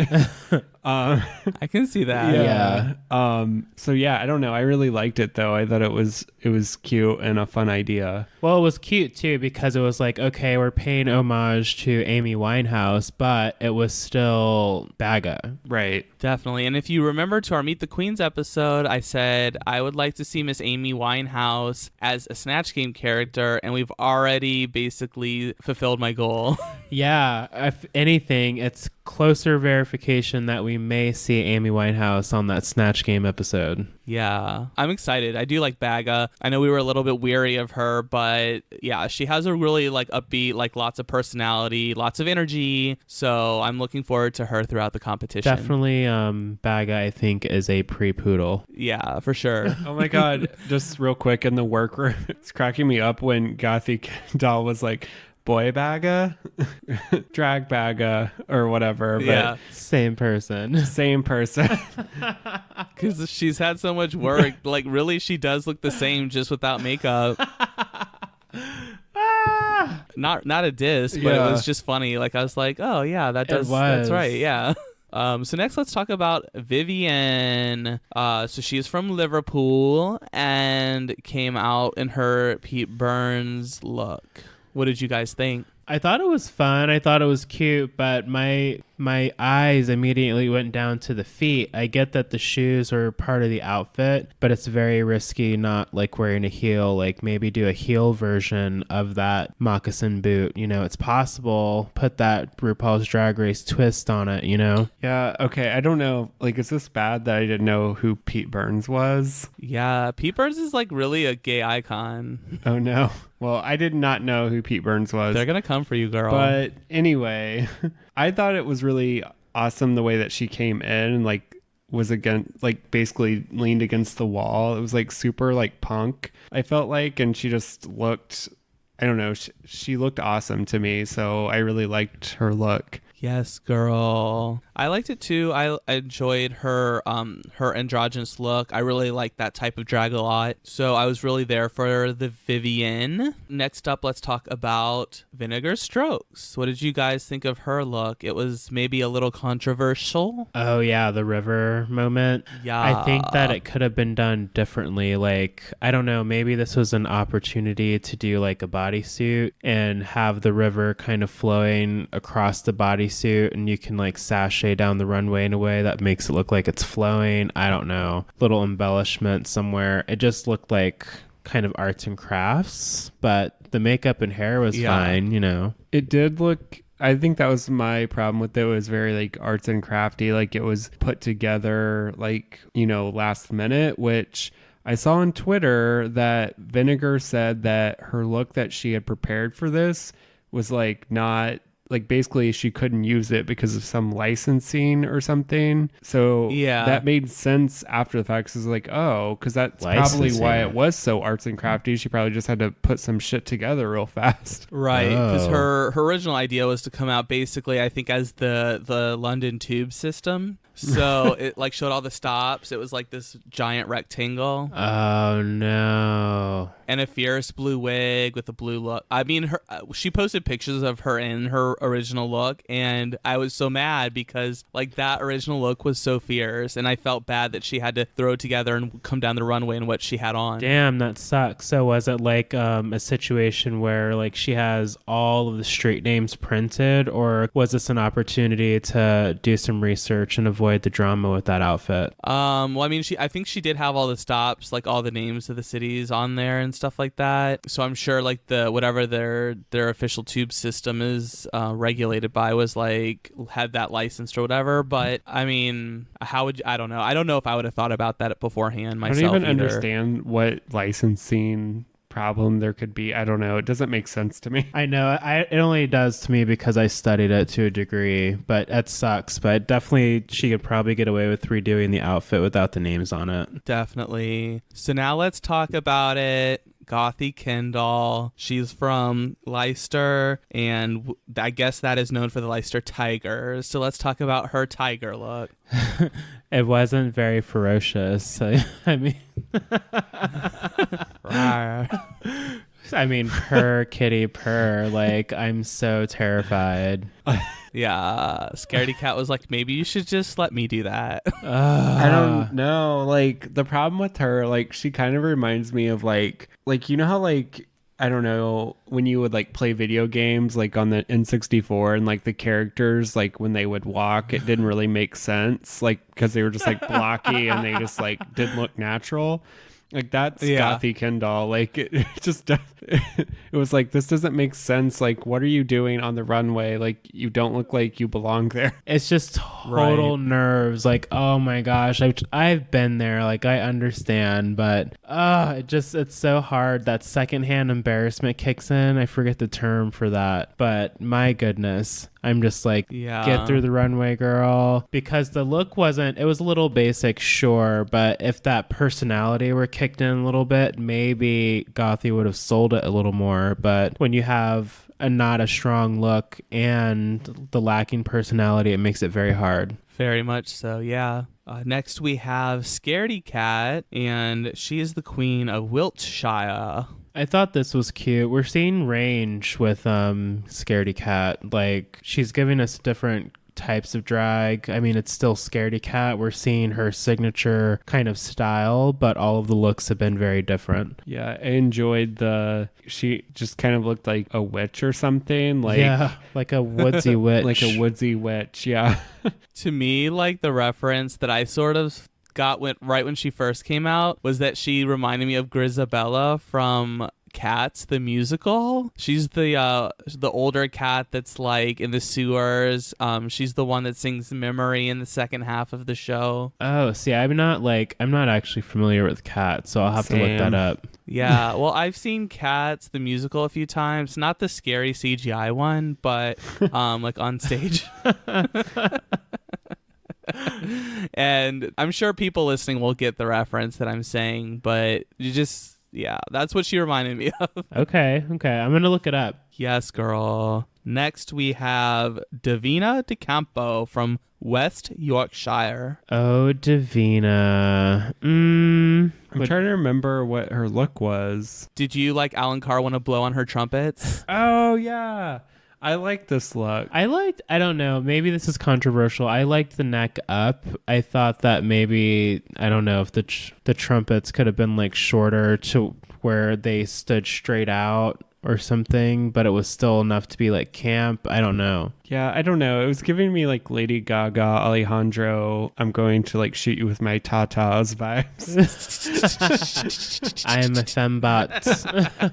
I can see that. Yeah. So yeah, I don't know. I really liked it though. I thought it was cute and a fun idea. Well, it was cute too because it was like, okay, we're paying homage to Amy Winehouse, but it was still Baga. Right. Definitely. And if you remember to our Meet the Queens episode, I said I would like to see Miss Amy Winehouse as a Snatch Game character, and we've already basically fulfilled my goal. Yeah, if anything, it's closer verification that we may see Amy Winehouse on that Snatch Game episode. Yeah, I'm excited. I do like Baga. I know we were a little bit weary of her, but yeah, she has a really like upbeat, like lots of personality, lots of energy. So I'm looking forward to her throughout the competition. Definitely, Baga, I think, is a pre-poodle. Yeah, for sure. Oh my God. Just real quick in the workroom, it's cracking me up when Gothy Doll was like, boy Baga, drag Baga, or whatever. But Yeah. Same person. same person. Because she's had so much work. Like, really, she does look the same just without makeup. Not a diss, but Yeah. it was just funny. Like, I was like, oh, yeah, that does. It was. That's right. Yeah. So next, let's talk about Vivienne. So she's from Liverpool and came out in her Pete Burns look. What did you guys think? I thought it was fun. I thought it was cute, but my eyes immediately went down to the feet. I get that the shoes are part of the outfit, but it's very risky not like wearing a heel. Like maybe do a heel version of that moccasin boot. You know, it's possible. Put that RuPaul's Drag Race twist on it, you know? Yeah. Okay. I don't know. Like, is this bad that I didn't know who Pete Burns was? Yeah, Pete Burns is like really a gay icon. Oh no. Well, I did not know who Pete Burns was. They're gonna come for you, girl. But anyway, I thought it was really awesome the way that she came in and like was against, like basically leaned against the wall. It was like super like punk, I felt like, and she just looked, I don't know, she looked awesome to me. So I really liked her look. Yes, girl. I liked it too. I enjoyed her her androgynous look. I really like that type of drag a lot. So I was really there for the Vivienne. Next up, let's talk about Vinegar Strokes. What did you guys think of her look? It was maybe a little controversial. Oh yeah, the river moment. Yeah. I think that it could have been done differently. Like, I don't know, maybe this was an opportunity to do like a bodysuit and have the river kind of flowing across the bodysuit, and you can like sashay down the runway in a way that makes it look like it's flowing. I don't know. Little embellishment somewhere. It just looked like kind of arts and crafts, but the makeup and hair was fine, you know. It did look, I think that was my problem with it. It was very like arts and crafty, like it was put together like, you know, last minute, which I saw on Twitter that Vinegar said that her look that she had prepared for this was like not, like basically she couldn't use it because of some licensing or something. So yeah, that made sense after the fact. Because like, oh, because that's probably why it was so arts and crafty. She probably just had to put some shit together real fast. Right, because her original idea was to come out basically, I think, as the London Tube system. So it like showed all the stops. It was like this giant rectangle. Oh no. And a fierce blue wig with a blue look. I mean, she posted pictures of her in her original look, and I was so mad because like that original look was so fierce, and I felt bad that she had to throw it together and come down the runway in what she had on. Damn, that sucks. So was it like a situation where like she has all of the street names printed, or was this an opportunity to do some research and avoid the drama with that outfit? Well, I mean, I think she did have all the stops, like all the names of the cities on there and stuff like that. So I'm sure like whatever their official tube system is regulated by was like had that licensed or whatever. But I mean, I don't know. I don't know if I would have thought about that beforehand myself. I don't even either. understand what licensing problem there could be. I don't know. It doesn't make sense to me. I know. It only does to me because I studied it to a degree, but that sucks. But definitely she could probably get away with redoing the outfit without the names on it. Definitely. So now let's talk about it. Gothy Kendall. She's from Leicester, and I guess that is known for the Leicester Tigers. So let's talk about her tiger look. It wasn't very ferocious. I mean, I mean, purr, kitty, purr. Like, I'm so terrified. Yeah, Scaredy Cat was like, maybe you should just let me do that. I don't know. Like, the problem with her, like, she kind of reminds me of like you know how like I don't know, when you would like play video games like on the N64 and like the characters, like when they would walk, it didn't really make sense, like because they were just like blocky and they just like didn't look natural. Like that's Gothy Kendall. Like it just it was like, this doesn't make sense. Like, what are you doing on the runway? Like, you don't look like you belong there. It's just total nerves. Like, oh my gosh, I've been there. Like, I understand, but it's so hard. That secondhand embarrassment kicks in. I forget the term for that, but my goodness. I'm just like, get through the runway, girl. Because the look it was a little basic, sure, but if that personality were kicked in a little bit, maybe Gothy would have sold it a little more. But when you have not a strong look and the lacking personality, it makes it very hard. Very much so, yeah. Next we have Scaredy Cat, and she is the queen of Wiltshire. I thought this was cute. We're seeing range with Scaredy Cat. Like, she's giving us different types of drag. I mean, it's still Scaredy Cat. We're seeing her signature kind of style, but all of the looks have been very different. Yeah, I enjoyed she just kind of looked like a witch or something. Like, yeah, like a woodsy witch. Like a woodsy witch, yeah. To me, like the reference that I sort of got right when she first came out was that she reminded me of Grisabella from Cats the musical. She's the older cat that's like in the sewers. She's the one that sings Memory in the second half of the show. Oh, see, I'm not actually familiar with Cats, so I'll have to look that up. Yeah, well, I've seen Cats the musical a few times, not the scary CGI one, but like on stage. And I'm sure people listening will get the reference that I'm saying, but that's what she reminded me of. Okay, I'm gonna look it up. Yes, girl. Next we have Davina DeCampo from West Yorkshire. Oh, Davina. I'm trying to remember what her look was. Did you, like Alan Carr, want to blow on her trumpets? Oh yeah, I like this look. I don't know, maybe this is controversial. I liked the neck up. I thought that maybe, I don't know, if the trumpets could have been like shorter to where they stood straight out or something, but it was still enough to be like camp. I don't know. Yeah, I don't know. It was giving me like Lady Gaga, Alejandro, I'm going to like shoot you with my tatas vibes. I am a fembot.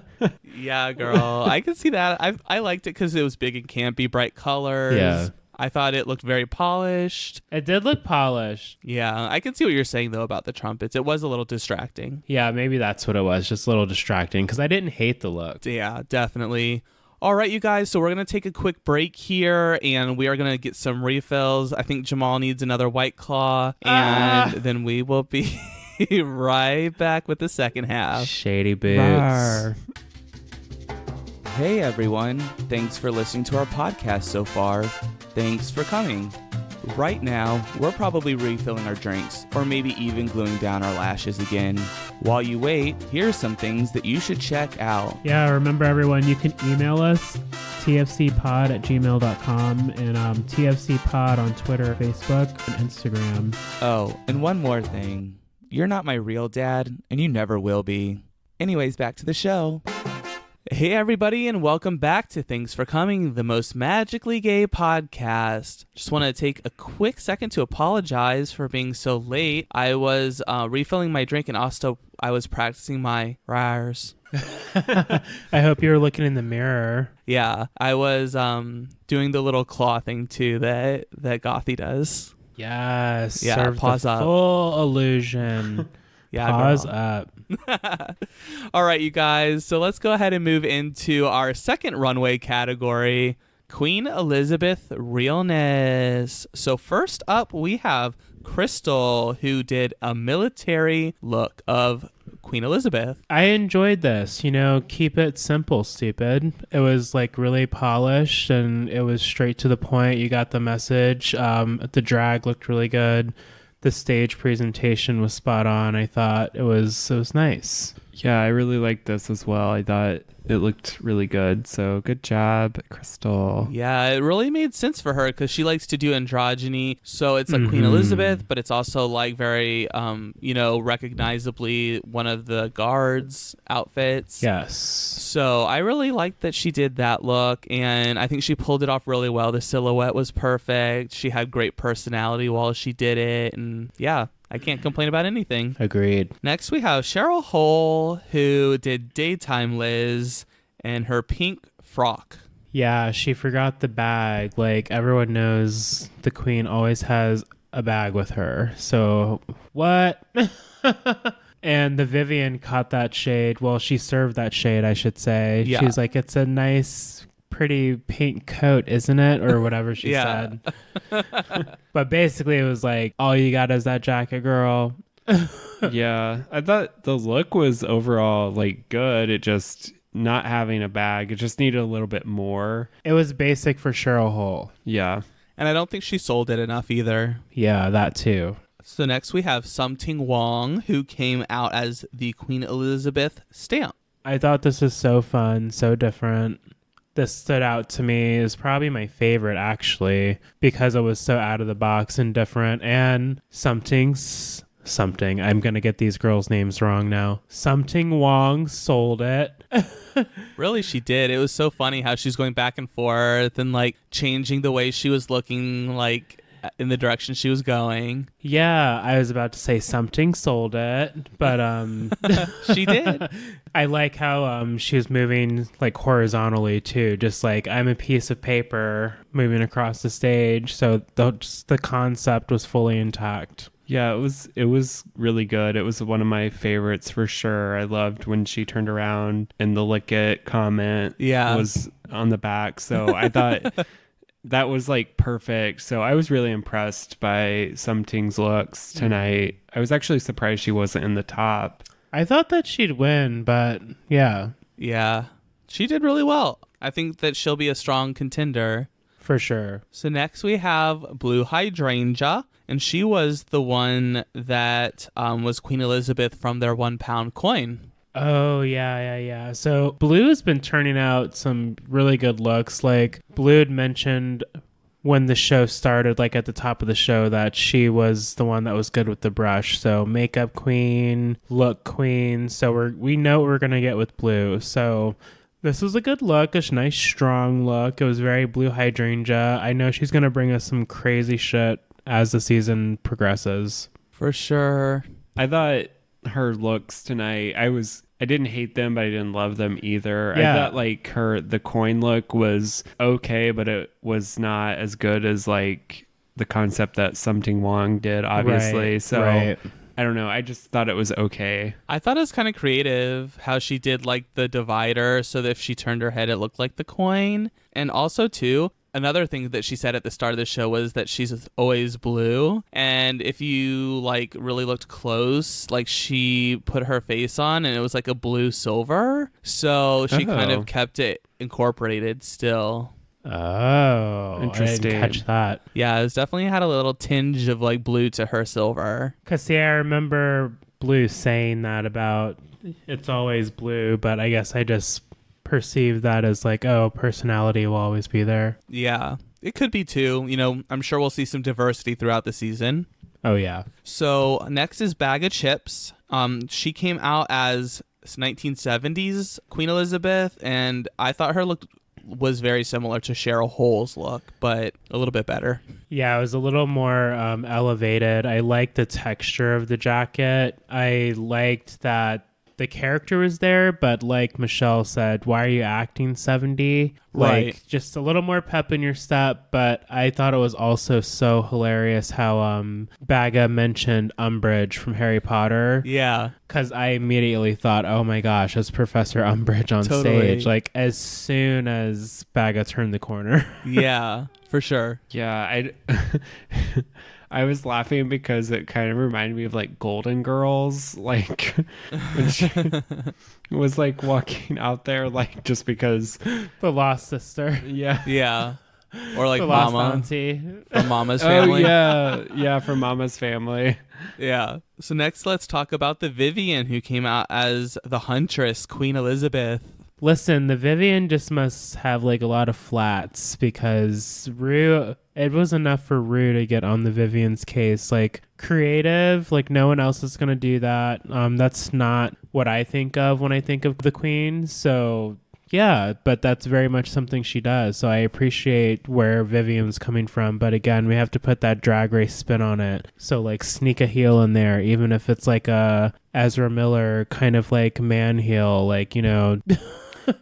Yeah, girl. I could see that. I liked it because it was big and campy, bright colors. Yeah. I thought it looked very polished. It did look polished. Yeah, I can see what you're saying, though, about the trumpets. It was a little distracting. Yeah, maybe that's what it was. Just a little distracting because I didn't hate the look. Yeah, definitely. All right, you guys. So we're going to take a quick break here, and we are going to get some refills. I think Jamal needs another White Claw, and then we will be right back with the second half. Shady boots. Rawr. Hey, everyone. Thanks for listening to our podcast so far. Thanks for coming. Right now, we're probably refilling our drinks, or maybe even gluing down our lashes again. While you wait, here are some things that you should check out. Yeah, remember everyone, you can email us, tfcpod@gmail.com, and tfcpod on Twitter, Facebook, and Instagram. Oh, and one more thing. You're not my real dad, and you never will be. Anyways, back to the show. Hey everybody, and welcome back to Thanks for Coming, the most magically gay podcast. Just want to take a quick second to apologize for being so late. I was refilling my drink and also I was practicing my rars. I hope you were looking in the mirror. Yeah, I was doing the little claw thing too that Gothy does. Yes. Yeah, serve pause the up. Full illusion. Yeah, pause girl. up. All right, you guys. So let's go ahead and move into our second runway category, Queen Elizabeth Realness. So first up, we have Crystal, who did a military look of Queen Elizabeth. I enjoyed this. Keep it simple, stupid. It was like really polished and it was straight to the point. You got the message. The drag looked really good. The stage presentation was spot on. I thought it was nice. Yeah, I really liked this as well. I thought it looked really good. So good job, Crystal. Yeah, it really made sense for her because she likes to do androgyny. So it's like Queen Elizabeth, but it's also like very, recognizably one of the guards' outfits. Yes. So I really liked that she did that look, and I think she pulled it off really well. The silhouette was perfect. She had great personality while she did it, and yeah. I can't complain about anything. Agreed. Next, we have Cheryl Hole, who did Daytime Liz and her pink frock. Yeah, she forgot the bag. Like, everyone knows the queen always has a bag with her. So, what? And the Vivian caught that shade. Well, she served that shade, I should say. Yeah. She was like, it's a nice, pretty pink coat, isn't it? Or whatever she said. But basically, it was like, all you got is that jacket, girl. Yeah, I thought the look was overall like good. It just not having a bag, it just needed a little bit more. It was basic for Cheryl Hole. Yeah. And I don't think she sold it enough either. Yeah, that too. So next we have Something Wong, who came out as the Queen Elizabeth stamp. I thought this was so fun, so different. This stood out to me as probably my favorite, actually, because it was so out of the box and different. And something, I'm going to get these girls' names wrong now. Something Wong sold it. Really, she did. It was so funny how she's going back and forth and like changing the way she was looking, like in the direction she was going. Yeah, I was about to say something sold it, but she did. I like how she was moving like horizontally too, just like I'm a piece of paper moving across the stage. So the concept was fully intact. Yeah, it was really good. It was one of my favorites for sure. I loved when she turned around and the lick it comment was on the back. So I thought that was like perfect. So I was really impressed by Something's looks tonight. I was actually surprised she wasn't in the top. I thought that she'd win, but yeah. Yeah, she did really well. I think that she'll be a strong contender. For sure. So next we have Blue Hydrangea, and she was the one that was Queen Elizabeth from their £1 coin. Oh, yeah. So Blue's been turning out some really good looks. Like, Blue had mentioned when the show started, like at the top of the show, that she was the one that was good with the brush. So makeup queen, look queen. So we know what we're going to get with Blue. So this was a good look, a nice strong look. It was very Blue Hydrangea. I know she's going to bring us some crazy shit as the season progresses. For sure. I thought her looks tonight, I didn't hate them, but I didn't love them either. Yeah. I thought like the coin look was okay, but it was not as good as like the concept that Something Wong did, obviously. Right, so right. I don't know. I just thought it was okay. I thought it was kind of creative how she did like the divider so that if she turned her head, it looked like the coin. And also too, another thing that she said at the start of the show was that she's always blue. And if you like really looked close, like she put her face on and it was like a blue silver. So she kind of kept it incorporated still. Oh, interesting. I didn't catch that. Yeah, it was definitely had a little tinge of like blue to her silver. Because see, I remember Blue saying that about it's always blue, but I guess I just perceive that as like, oh, personality will always be there. Yeah, it could be too. You know, I'm sure we'll see some diversity throughout the season. Oh, yeah. So next is Bag of Chips. She came out as 1970s Queen Elizabeth, and I thought her look was very similar to Cheryl Hole's look, but a little bit better. Yeah, it was a little more elevated. I liked the texture of the jacket. I liked that the character was there, but like Michelle said, why are you acting 70? Right. Like, just a little more pep in your step. But I thought it was also so hilarious how Baga mentioned Umbridge from Harry Potter. Yeah. Because I immediately thought, oh my gosh, it's Professor Umbridge on stage. Like, as soon as Baga turned the corner. Yeah, for sure. Yeah, I was laughing because it kind of reminded me of like Golden Girls, like when she was like walking out there, like just because The Lost Sister. Yeah. Yeah. Or like The Mama Lost Auntie. from Mama's Family. Oh, yeah, from Mama's Family. Yeah. So next, let's talk about the Vivian, who came out as the Huntress, Queen Elizabeth. Listen, the Vivian just must have like a lot of flats because it was enough for Rue to get on the Vivian's case. Like creative, like no one else is going to do that. That's not what I think of when I think of the Queen. So yeah, but that's very much something she does. So I appreciate where Vivian's coming from. But again, we have to put that Drag Race spin on it. So like sneak a heel in there, even if it's like a Ezra Miller kind of like man heel, like, you know.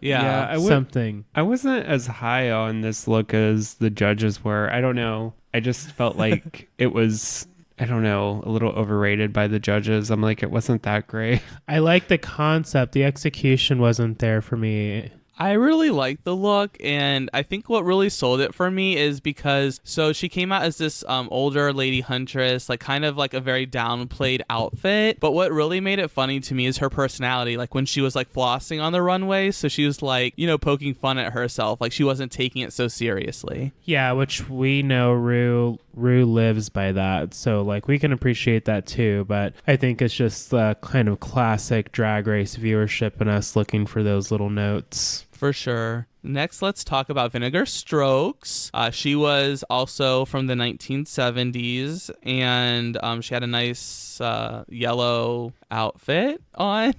Yeah, something. I wasn't as high on this look as the judges were. I don't know. I just felt like it was, I don't know, a little overrated by the judges. I'm like, it wasn't that great. I like the concept. The execution wasn't there for me. I really like the look, and I think what really sold it for me is because, so she came out as this older lady huntress, like kind of like a very downplayed outfit, but what really made it funny to me is her personality, like when she was like flossing on the runway, so she was like, you know, poking fun at herself, like she wasn't taking it so seriously. Yeah, which we know Rue lives by that, so like we can appreciate that too, but I think it's just the kind of classic Drag Race viewership and us looking for those little notes. For sure. Next, let's talk about Vinegar Strokes. She was also from the 1970s, and she had a nice yellow outfit on.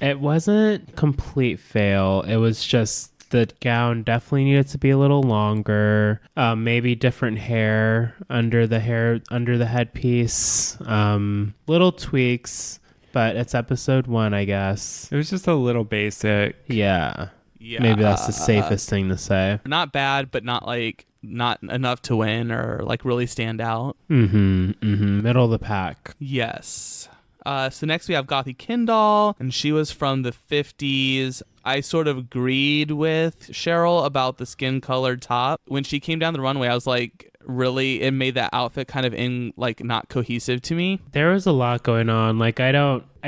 It wasn't complete fail. It was just the gown definitely needed to be a little longer. Maybe different hair under the headpiece. Little tweaks. But it's episode 1, I guess. It was just a little basic. Yeah. Maybe that's the safest thing to say. Not bad, but not enough to win or like really stand out. Middle of the pack. Yes. So next we have Gothy Kindall, and she was from the 50s. I sort of agreed with Cheryl about the skin-colored top. When she came down the runway, I was like, really, it made that outfit kind of not cohesive to me. There was a lot going on. Like, I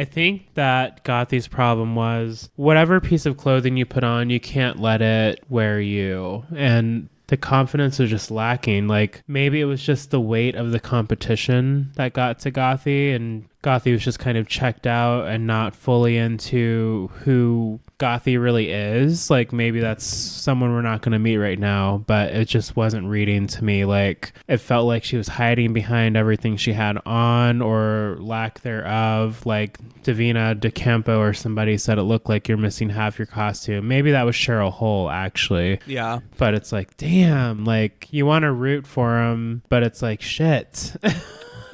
think that Gothy's problem was whatever piece of clothing you put on, you can't let it wear you. And the confidence was just lacking. Like, maybe it was just the weight of the competition that got to Gothy, and Gothy was just kind of checked out and not fully into who Gothy really is. Like, maybe that's someone we're not going to meet right now, but it just wasn't reading to me. Like, it felt like she was hiding behind everything she had on or lack thereof. Like Davina DeCampo or somebody said it looked like you're missing half your costume. Maybe that was Cheryl Hole, actually. Yeah. But it's like, damn, like you want to root for him, but it's like, shit.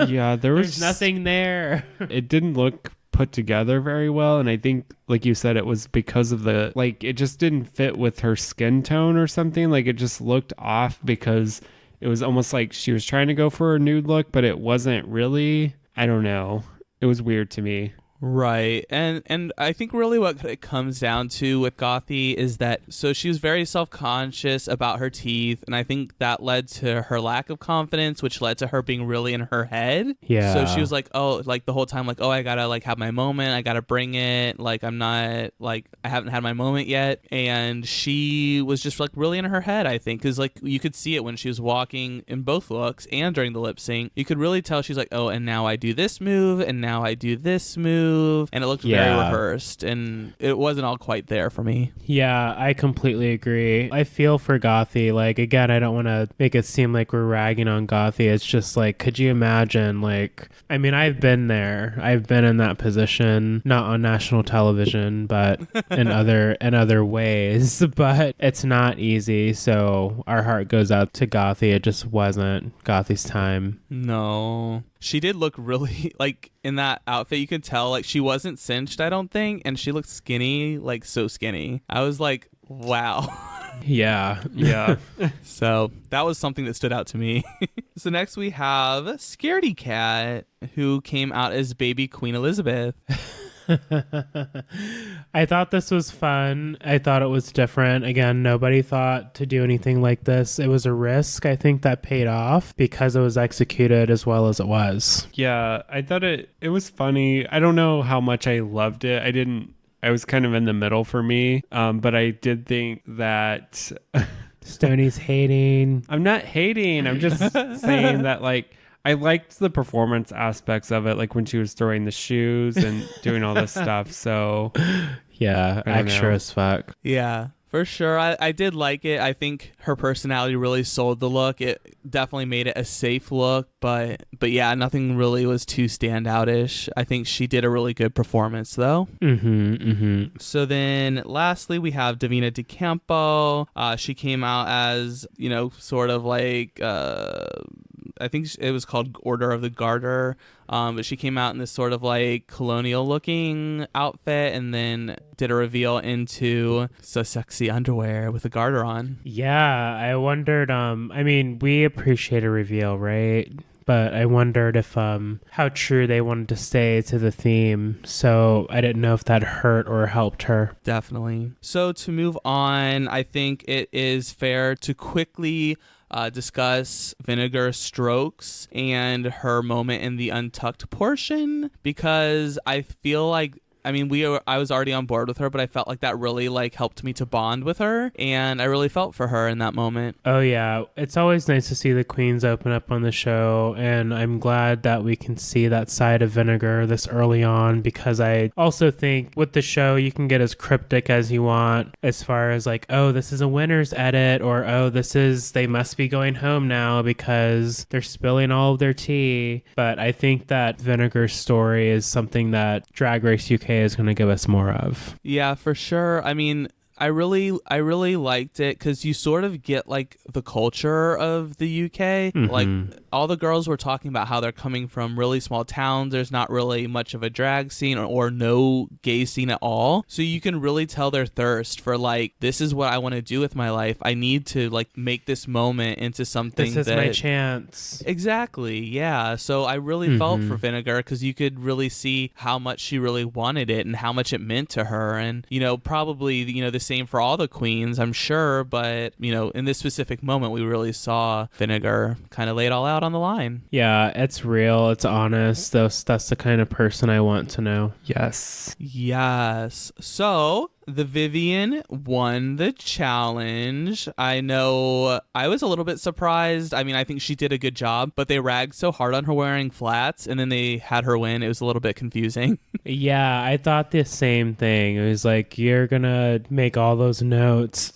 Yeah, there's nothing there. It didn't look put together very well, and I think, like you said, it was because of it just didn't fit with her skin tone or something. Like, it just looked off because it was almost like she was trying to go for a nude look, but it wasn't really. I don't know. It was weird to me. Right. And I think really what it comes down to with Gothy is that, so she was very self-conscious about her teeth, and I think that led to her lack of confidence, which led to her being really in her head. Yeah. So she was like, oh, like the whole time, like, oh, I gotta like have my moment, I gotta bring it, like I'm not, like I haven't had my moment yet. And she was just like really in her head, I think, because like you could see it when she was walking in both looks and during the lip sync. You could really tell she's like, oh, and now I do this move, and now I do this move. And it looked very rehearsed, and it wasn't all quite there for me. Yeah, I completely agree. I feel for Gothy. Like, again, I don't want to make it seem like we're ragging on Gothy. It's just like, could you imagine, like, I mean, I've been there. I've been in that position, not on national television, but in other ways. But it's not easy. So our heart goes out to Gothy. It just wasn't Gothy's time. No. She did look really, like, in that outfit, you could tell, like, she wasn't cinched, I don't think, and she looked skinny, like, so skinny. I was like, wow. Yeah. So that was something that stood out to me. So next we have Scaredy Cat, who came out as baby Queen Elizabeth. I thought this was fun. I thought it was different. Again, nobody thought to do anything like this. It was a risk. I think that paid off because it was executed as well as it was. Yeah, I thought it was funny. I don't know how much I loved it. I was kind of in the middle for me. But I did think that Stoney's hating. I'm not hating. I'm just saying that, like, I liked the performance aspects of it, like when she was throwing the shoes and doing all this stuff. So Yeah, I don't extra know. as fuck. Yeah, for sure. I did like it. I think her personality really sold the look. It definitely made it a safe look, but yeah, nothing really was too standoutish. I think she did a really good performance though. So then lastly, we have Davina DeCampo. She came out as, sort of like, I think it was called Order of the Garter. But she came out in this sort of like colonial looking outfit and then did a reveal into so sexy underwear with a garter on. Yeah, I wondered, I mean, we appreciate a reveal, right? But I wondered if how true they wanted to stay to the theme. So I didn't know if that hurt or helped her. Definitely. So to move on, I think it is fair to quickly discuss Vinegar Strokes and her moment in the untucked portion, because I feel like, I mean, I was already on board with her, but I felt like that really like helped me to bond with her, and I really felt for her in that moment. Oh yeah, it's always nice to see the queens open up on the show, and I'm glad that we can see that side of Vinegar this early on, because I also think with the show you can get as cryptic as you want as far as like, oh, this is a winner's edit, or oh, they must be going home now because they're spilling all of their tea. But I think that Vinegar's story is something that Drag Race UK is going to give us more of. Yeah, for sure. I mean, I really liked it because you sort of get like the culture of the UK. Like all the girls were talking about how they're coming from really small towns. There's not really much of a drag scene or no gay scene at all. So you can really tell their thirst for like, this is what I want to do with my life. I need to like make this moment into something. This is my chance. Exactly. Yeah. So I really felt for Vinegar because you could really see how much she really wanted it and how much it meant to her. And, probably, the same for all the queens, I'm sure. But, in this specific moment, we really saw Vinegar kind of lay it all out on the line. Yeah, it's real. It's honest. That's the kind of person I want to know. Yes. Yes. So the Vivian won the challenge. I know I was a little bit surprised. I mean, I think she did a good job, but they ragged so hard on her wearing flats and then they had her win. It was a little bit confusing. Yeah, I thought the same thing. It was like, you're going to make all those notes,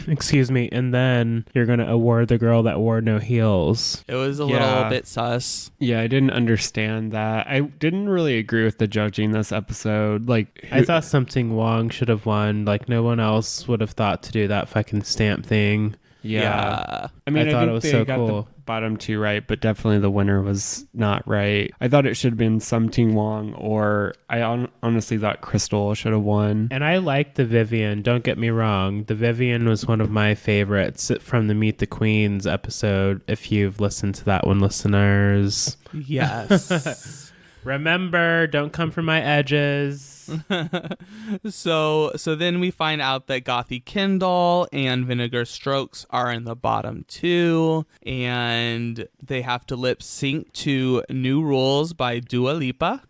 excuse me, and then you're going to award the girl that wore no heels. It was a little bit sus. Yeah, I didn't understand that. I didn't really agree with the judging this episode. Like, I thought something Wong should have won. Like, no one else would have thought to do that fucking stamp thing. Yeah. I mean, I thought think it was they so got cool. the bottom two right, but definitely the winner was not right. I thought it should have been Something Wong, or I honestly thought Crystal should have won. And I liked the Vivian, don't get me wrong. The Vivian was one of my favorites from the Meet the Queens episode, if you've listened to that one, listeners. Yes. Remember, don't come for my edges. So then we find out that Gothy Kendall and Vinegar Strokes are in the bottom two, and they have to lip sync to New Rules by Dua Lipa.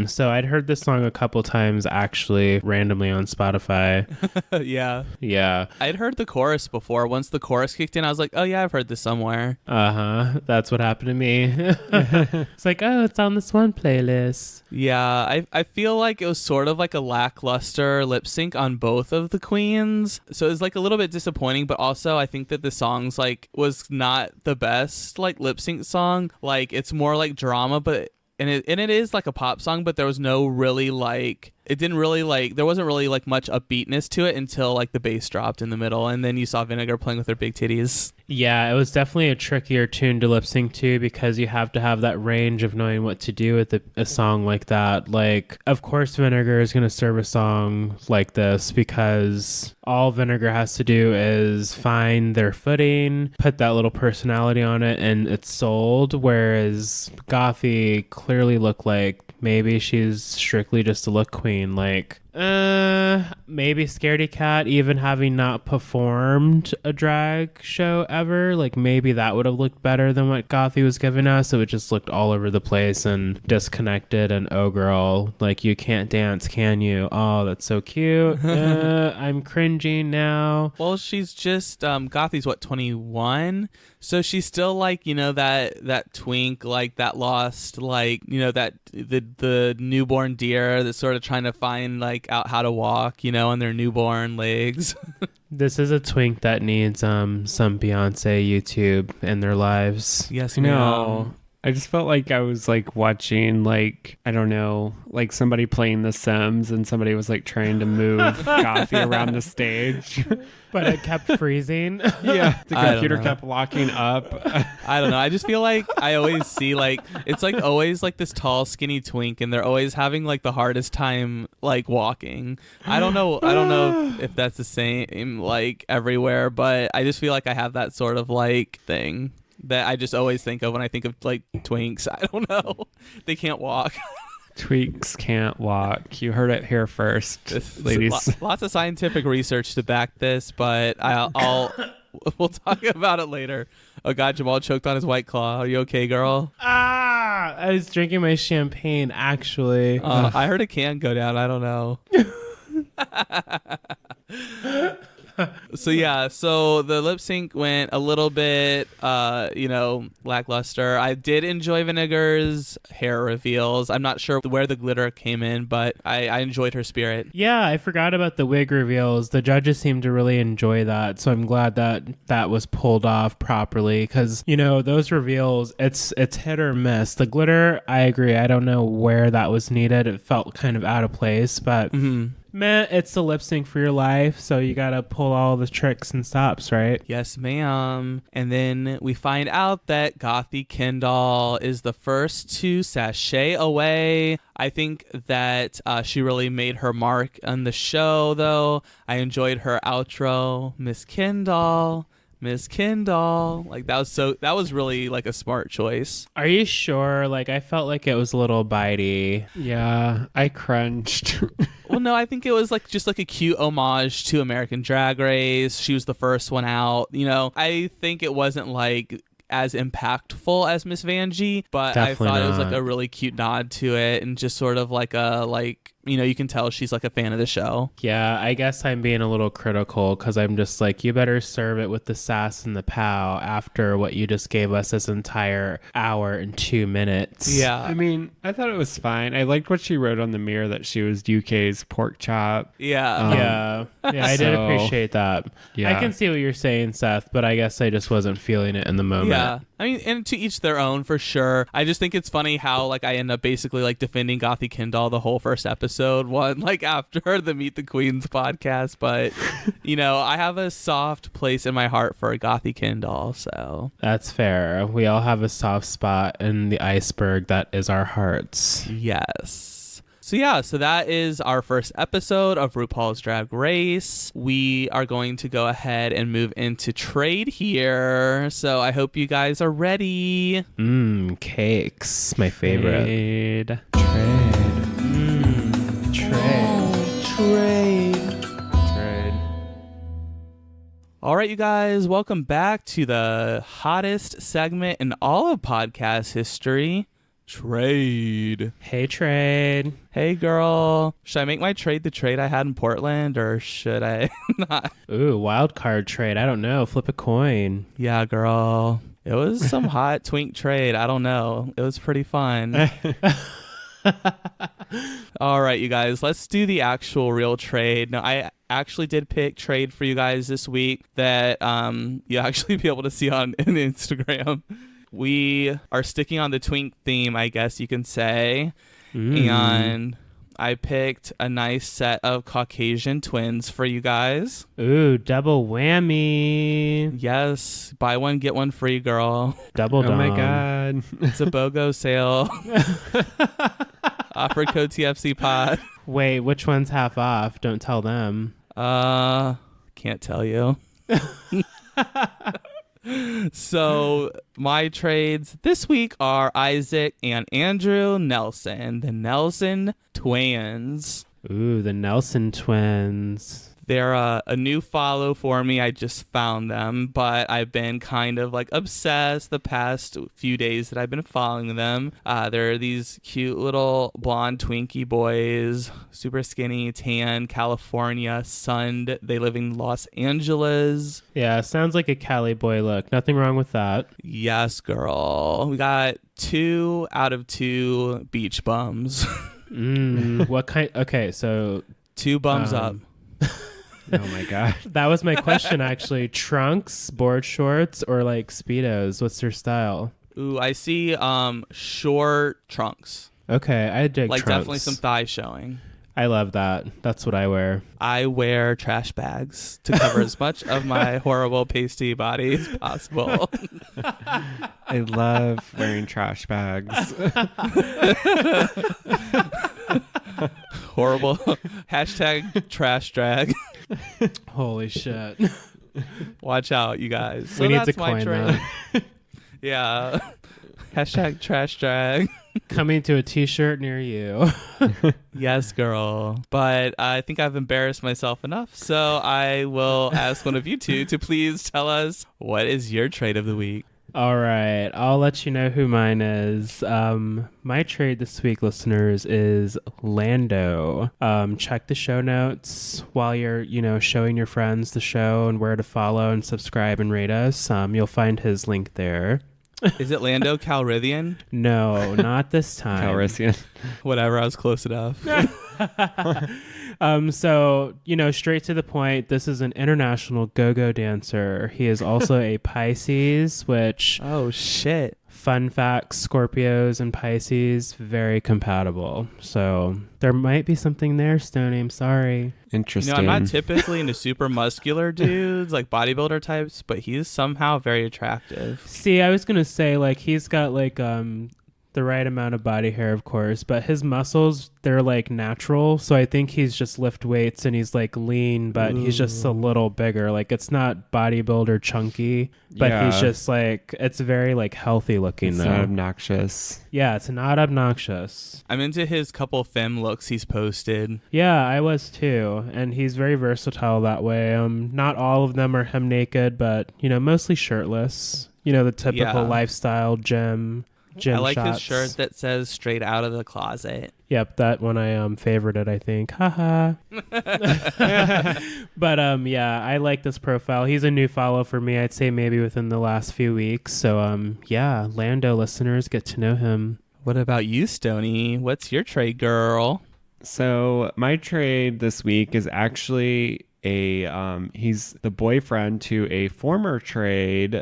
So I'd heard this song a couple times, actually, randomly on Spotify. Yeah. I'd heard the chorus before. Once the chorus kicked in, I was like, oh yeah, I've heard this somewhere. That's what happened to me. It's like, oh, it's on this one playlist. Yeah, I feel like it was sort of like a lackluster lip sync on both of the queens. So it was like a little bit disappointing, but also I think that the songs like was not the best like lip sync song. Like it's more like drama, but and it is like a pop song, but there was no really like, it didn't really like, there wasn't really like much upbeatness to it until like the bass dropped in the middle, and then you saw Vinegar playing with her big titties. Yeah, it was definitely a trickier tune to lip sync to, because you have to have that range of knowing what to do with a song like that. Like, of course Vinegar is going to serve a song like this, because all Vinegar has to do is find their footing, put that little personality on it, and it's sold. Whereas Gothy clearly looked like maybe she's strictly just a look queen. Like, Maybe Scaredy Cat, even having not performed a drag show ever, like maybe that would have looked better than what Gothy was giving us. It just looked all over the place and disconnected. And oh girl, like you can't dance, can you? Oh, that's so cute. I'm cringing now. Well, she's just Gothy's what, 21? So she's still like, that twink, like that lost, like, that the newborn deer that's sort of trying to find like out how to walk, on their newborn legs. This is a twink that needs some Beyonce YouTube in their lives. Yes, No. I just felt like I was like watching like, I don't know, like somebody playing The Sims and somebody was like trying to move Gothy around the stage. But it kept freezing. Yeah, the I computer don't know. kept locking up. I don't know. I just feel like I always see like it's like always like this tall, skinny twink, and they're always having like the hardest time like walking. I don't know if that's the same like everywhere, but I just feel like I have that sort of like thing that I just always think of when I think of like twinks. I don't know. They can't walk. Tweaks can't walk. You heard it here first, ladies. Lots of scientific research to back this, but we'll talk about it later. Oh God, Jamal choked on his White Claw. Are you okay, girl? I was drinking my champagne, actually. I heard a can go down. I don't know. So the lip sync went a little bit, lackluster. I did enjoy Vinegar's hair reveals. I'm not sure where the glitter came in, but I enjoyed her spirit. Yeah, I forgot about the wig reveals. The judges seemed to really enjoy that, so I'm glad that was pulled off properly because, those reveals, it's hit or miss. The glitter, I agree. I don't know where that was needed. It felt kind of out of place, but... Mm-hmm. Man, it's the lip sync for your life, so you gotta pull all the tricks and stops, right? Yes, ma'am. And then we find out that Gothy Kendall is the first to sashay away. I think that she really made her mark on the show, though. I enjoyed her outro, Miss Kendall. Like that was really like a smart choice. Are you sure? Like, I felt like it was a little bitey. Yeah, I crunched. Well, no, I think it was like just like a cute homage to American Drag Race. She was the first one out. I think it wasn't like as impactful as Miss Vanjie, but Definitely I thought it was not. like a really cute nod to it and just sort of like you can tell she's like a fan of the show. Yeah, I guess I'm being a little critical because I'm just like, you better serve it with the sass and the pow after what you just gave us this entire hour and 2 minutes. Yeah. I mean, I thought it was fine. I liked what she wrote on the mirror that she was UK's pork chop. Yeah. Yeah, I did So, appreciate that. yeah. I can see what you're saying, Seth, but I guess I just wasn't feeling it in the moment. Yeah. I mean, and to each their own for sure. I just think it's funny how like I end up basically like defending Gothy Kendall the whole first episode, one like after the Meet the Queens podcast. But I have a soft place in my heart for Gothy Kendall. So That's fair. We all have a soft spot in the iceberg that is our hearts. yes. So that is our first episode of RuPaul's Drag Race. We are going to go ahead and move into trade here. So I hope you guys are ready. Cakes. My favorite. Trade. Trade. All right, you guys, welcome back to the hottest segment in all of podcast history, Trade. Hey, Trade. Hey, girl. Should I make my trade the trade I had in Portland, or should I not? Ooh, wild card trade. I don't know. Flip a coin. Yeah, girl. It was some hot twink trade. I don't know. It was pretty fun. All right, you guys, let's do the actual real trade. Now, I actually did pick trade for you guys this week that you'll actually be able to see on Instagram. We are sticking on the twink theme, I guess you can say. And I picked a nice set of Caucasian twins for you guys. Ooh, double whammy. Yes, buy one, get one free, girl. Double Oh my dom. God. It's a BOGO sale. Offer code TFC pod. Wait, which one's half off? Don't tell them. Can't tell you. So my trades this week are Isaac and Andrew Nelson, the Nelson twins. Ooh, the Nelson twins. They're a new follow for me. I just found them, but I've been kind of like obsessed the past few days that I've been following them. They're these cute little blonde Twinkie boys, super skinny, tan, California, sunned. They live in Los Angeles. Yeah, sounds like a Cali boy look. Nothing wrong with that. Yes, girl. We got 2 out of 2 beach bums. What kind? Okay, so 2 bums up. Oh my god. That was my question, actually. Trunks, board shorts, or like Speedos? What's their style? Ooh, I see short trunks. Okay, I dig Like trunks. definitely some thigh showing. I love that. That's what I wear. I wear trash bags to cover as much of my horrible pasty body as possible. I love wearing trash bags. Horrible. Hashtag trash drag. Holy shit. Watch out, you guys. We need to that's my coin trade. that. Yeah. Hashtag trash drag. Coming to a t-shirt near you. Yes, girl. But I think I've embarrassed myself enough, so I will ask one of you two to please tell us what is your trade of the week. All right, I'll let you know who mine is. My trade this week, listeners, is Lando. Check the show notes while you're, showing your friends the show and where to follow and subscribe and rate us. You'll find his link there. Is it Lando Calrissian? No, not this time. Calrissian. Whatever, I was close enough. So, straight to the point, this is an international go-go dancer. He is also a Pisces, which, Oh, shit. fun fact, Scorpios and Pisces, very compatible. So there might be something there, Stoney. I'm sorry. Interesting. I'm not typically into super muscular dudes, like bodybuilder types, but he's somehow very attractive. See, I was going to say, he's got, the right amount of body hair, of course, but his muscles, they're natural. So I think he's just lift weights and he's lean, but he's just a little bigger. It's not bodybuilder chunky, but Yeah. he's just it's very healthy looking It's though. not obnoxious. Yeah, it's not obnoxious. I'm into his couple femme looks he's posted. Yeah, I was too. And he's very versatile that way. Not all of them are him naked, but mostly shirtless. The typical Yeah. lifestyle gym I like shots. his shirt that says straight out of the closet. Yep, that one I favorited, I think. Haha. But yeah, I like this profile. He's a new follow for me. I'd say maybe within the last few weeks. So yeah, Lando listeners, get to know him. What about you, Stoney? What's your trade, girl? So my trade this week is actually he's the boyfriend to a former trade.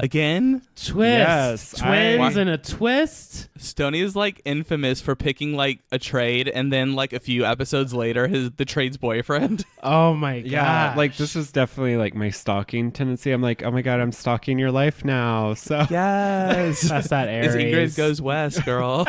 Again? Twist. Yes, Twins and a twist. Stoney is infamous for picking a trade and then a few episodes later the trade's boyfriend. Oh my god. Yeah, this is definitely my stalking tendency. I'm like, oh my god, I'm stalking your life now. So Yes. That's that As Ingrid Aries. goes west, girl.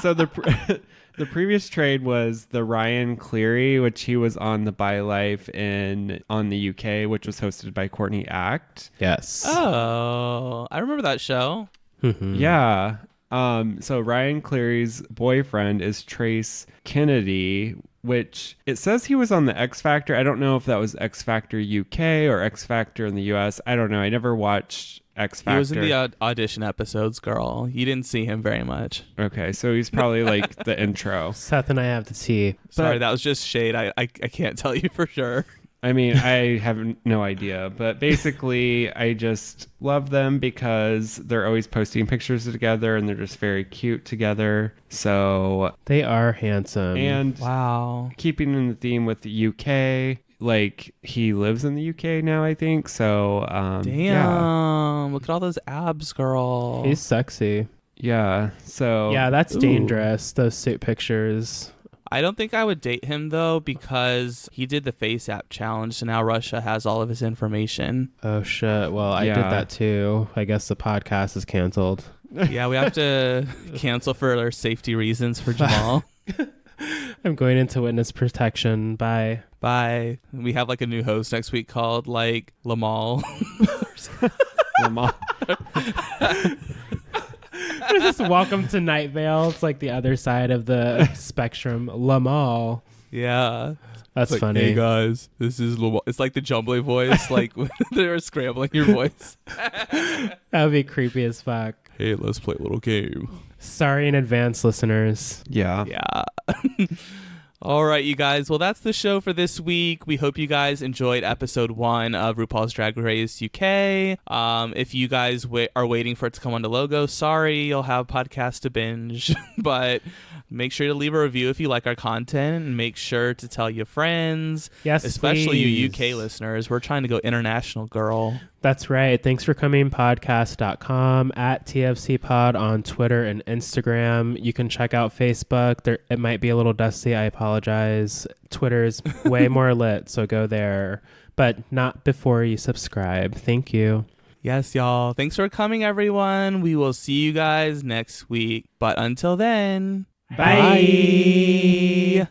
so the previous trade was the Ryan Cleary, which he was on the By Life on the UK, which was hosted by Courtney Act. Yes. Oh, I remember that show. Yeah. So Ryan Cleary's boyfriend is Trace Kennedy, which it says he was on the X Factor. I don't know if that was X Factor UK or X Factor in the US. I don't know. I never watched X Factor. He was in the audition episodes, girl. You didn't see him very much. Okay, so he's probably the intro. Seth and I have the tea. Sorry, that was just shade. I can't tell you for sure. I mean, I have no idea, but basically I just love them because they're always posting pictures together and they're just very cute together. So, They are handsome. and Wow. keeping in the theme with the UK, he lives in the UK now, I think. So, Damn. yeah. Look at all those abs, girl. he's sexy. Yeah. So, Yeah, that's Ooh. dangerous, those suit pictures. I don't think I would date him, though, because he did the Face App challenge, so now Russia has all of his information. Oh shit. Well, I did Yeah. that too. I guess the podcast is canceled. Yeah, we have to cancel for our safety reasons for Jamal. I'm going into witness protection. Bye. Bye. We have a new host next week called Lamal. What is this? Welcome to Night Vale. It's like the other side of the spectrum. Lamal. Yeah. That's It's like, funny. hey guys, this is Lamar. It's like the jumbly voice, like when they're scrambling your voice. That would be creepy as fuck. Hey, let's play a little game. Sorry in advance, listeners. Yeah. Yeah. All right, you guys. Well, that's the show for this week. We hope you guys enjoyed episode 1 of RuPaul's Drag Race UK. If you guys are waiting for it to come on the logo, sorry, you'll have podcasts to binge. But make sure to leave a review if you like our content, and make sure to tell your friends. Yes, especially you please. UK listeners. We're trying to go international, girl. That's right. Thanks for coming podcast.com, at TFC Pod on Twitter and Instagram. You can check out Facebook. It might be a little dusty. I apologize. Twitter's way more lit, so go there. But not before you subscribe. Thank you. Yes, y'all. Thanks for coming, everyone. We will see you guys next week. But until then, Bye. bye.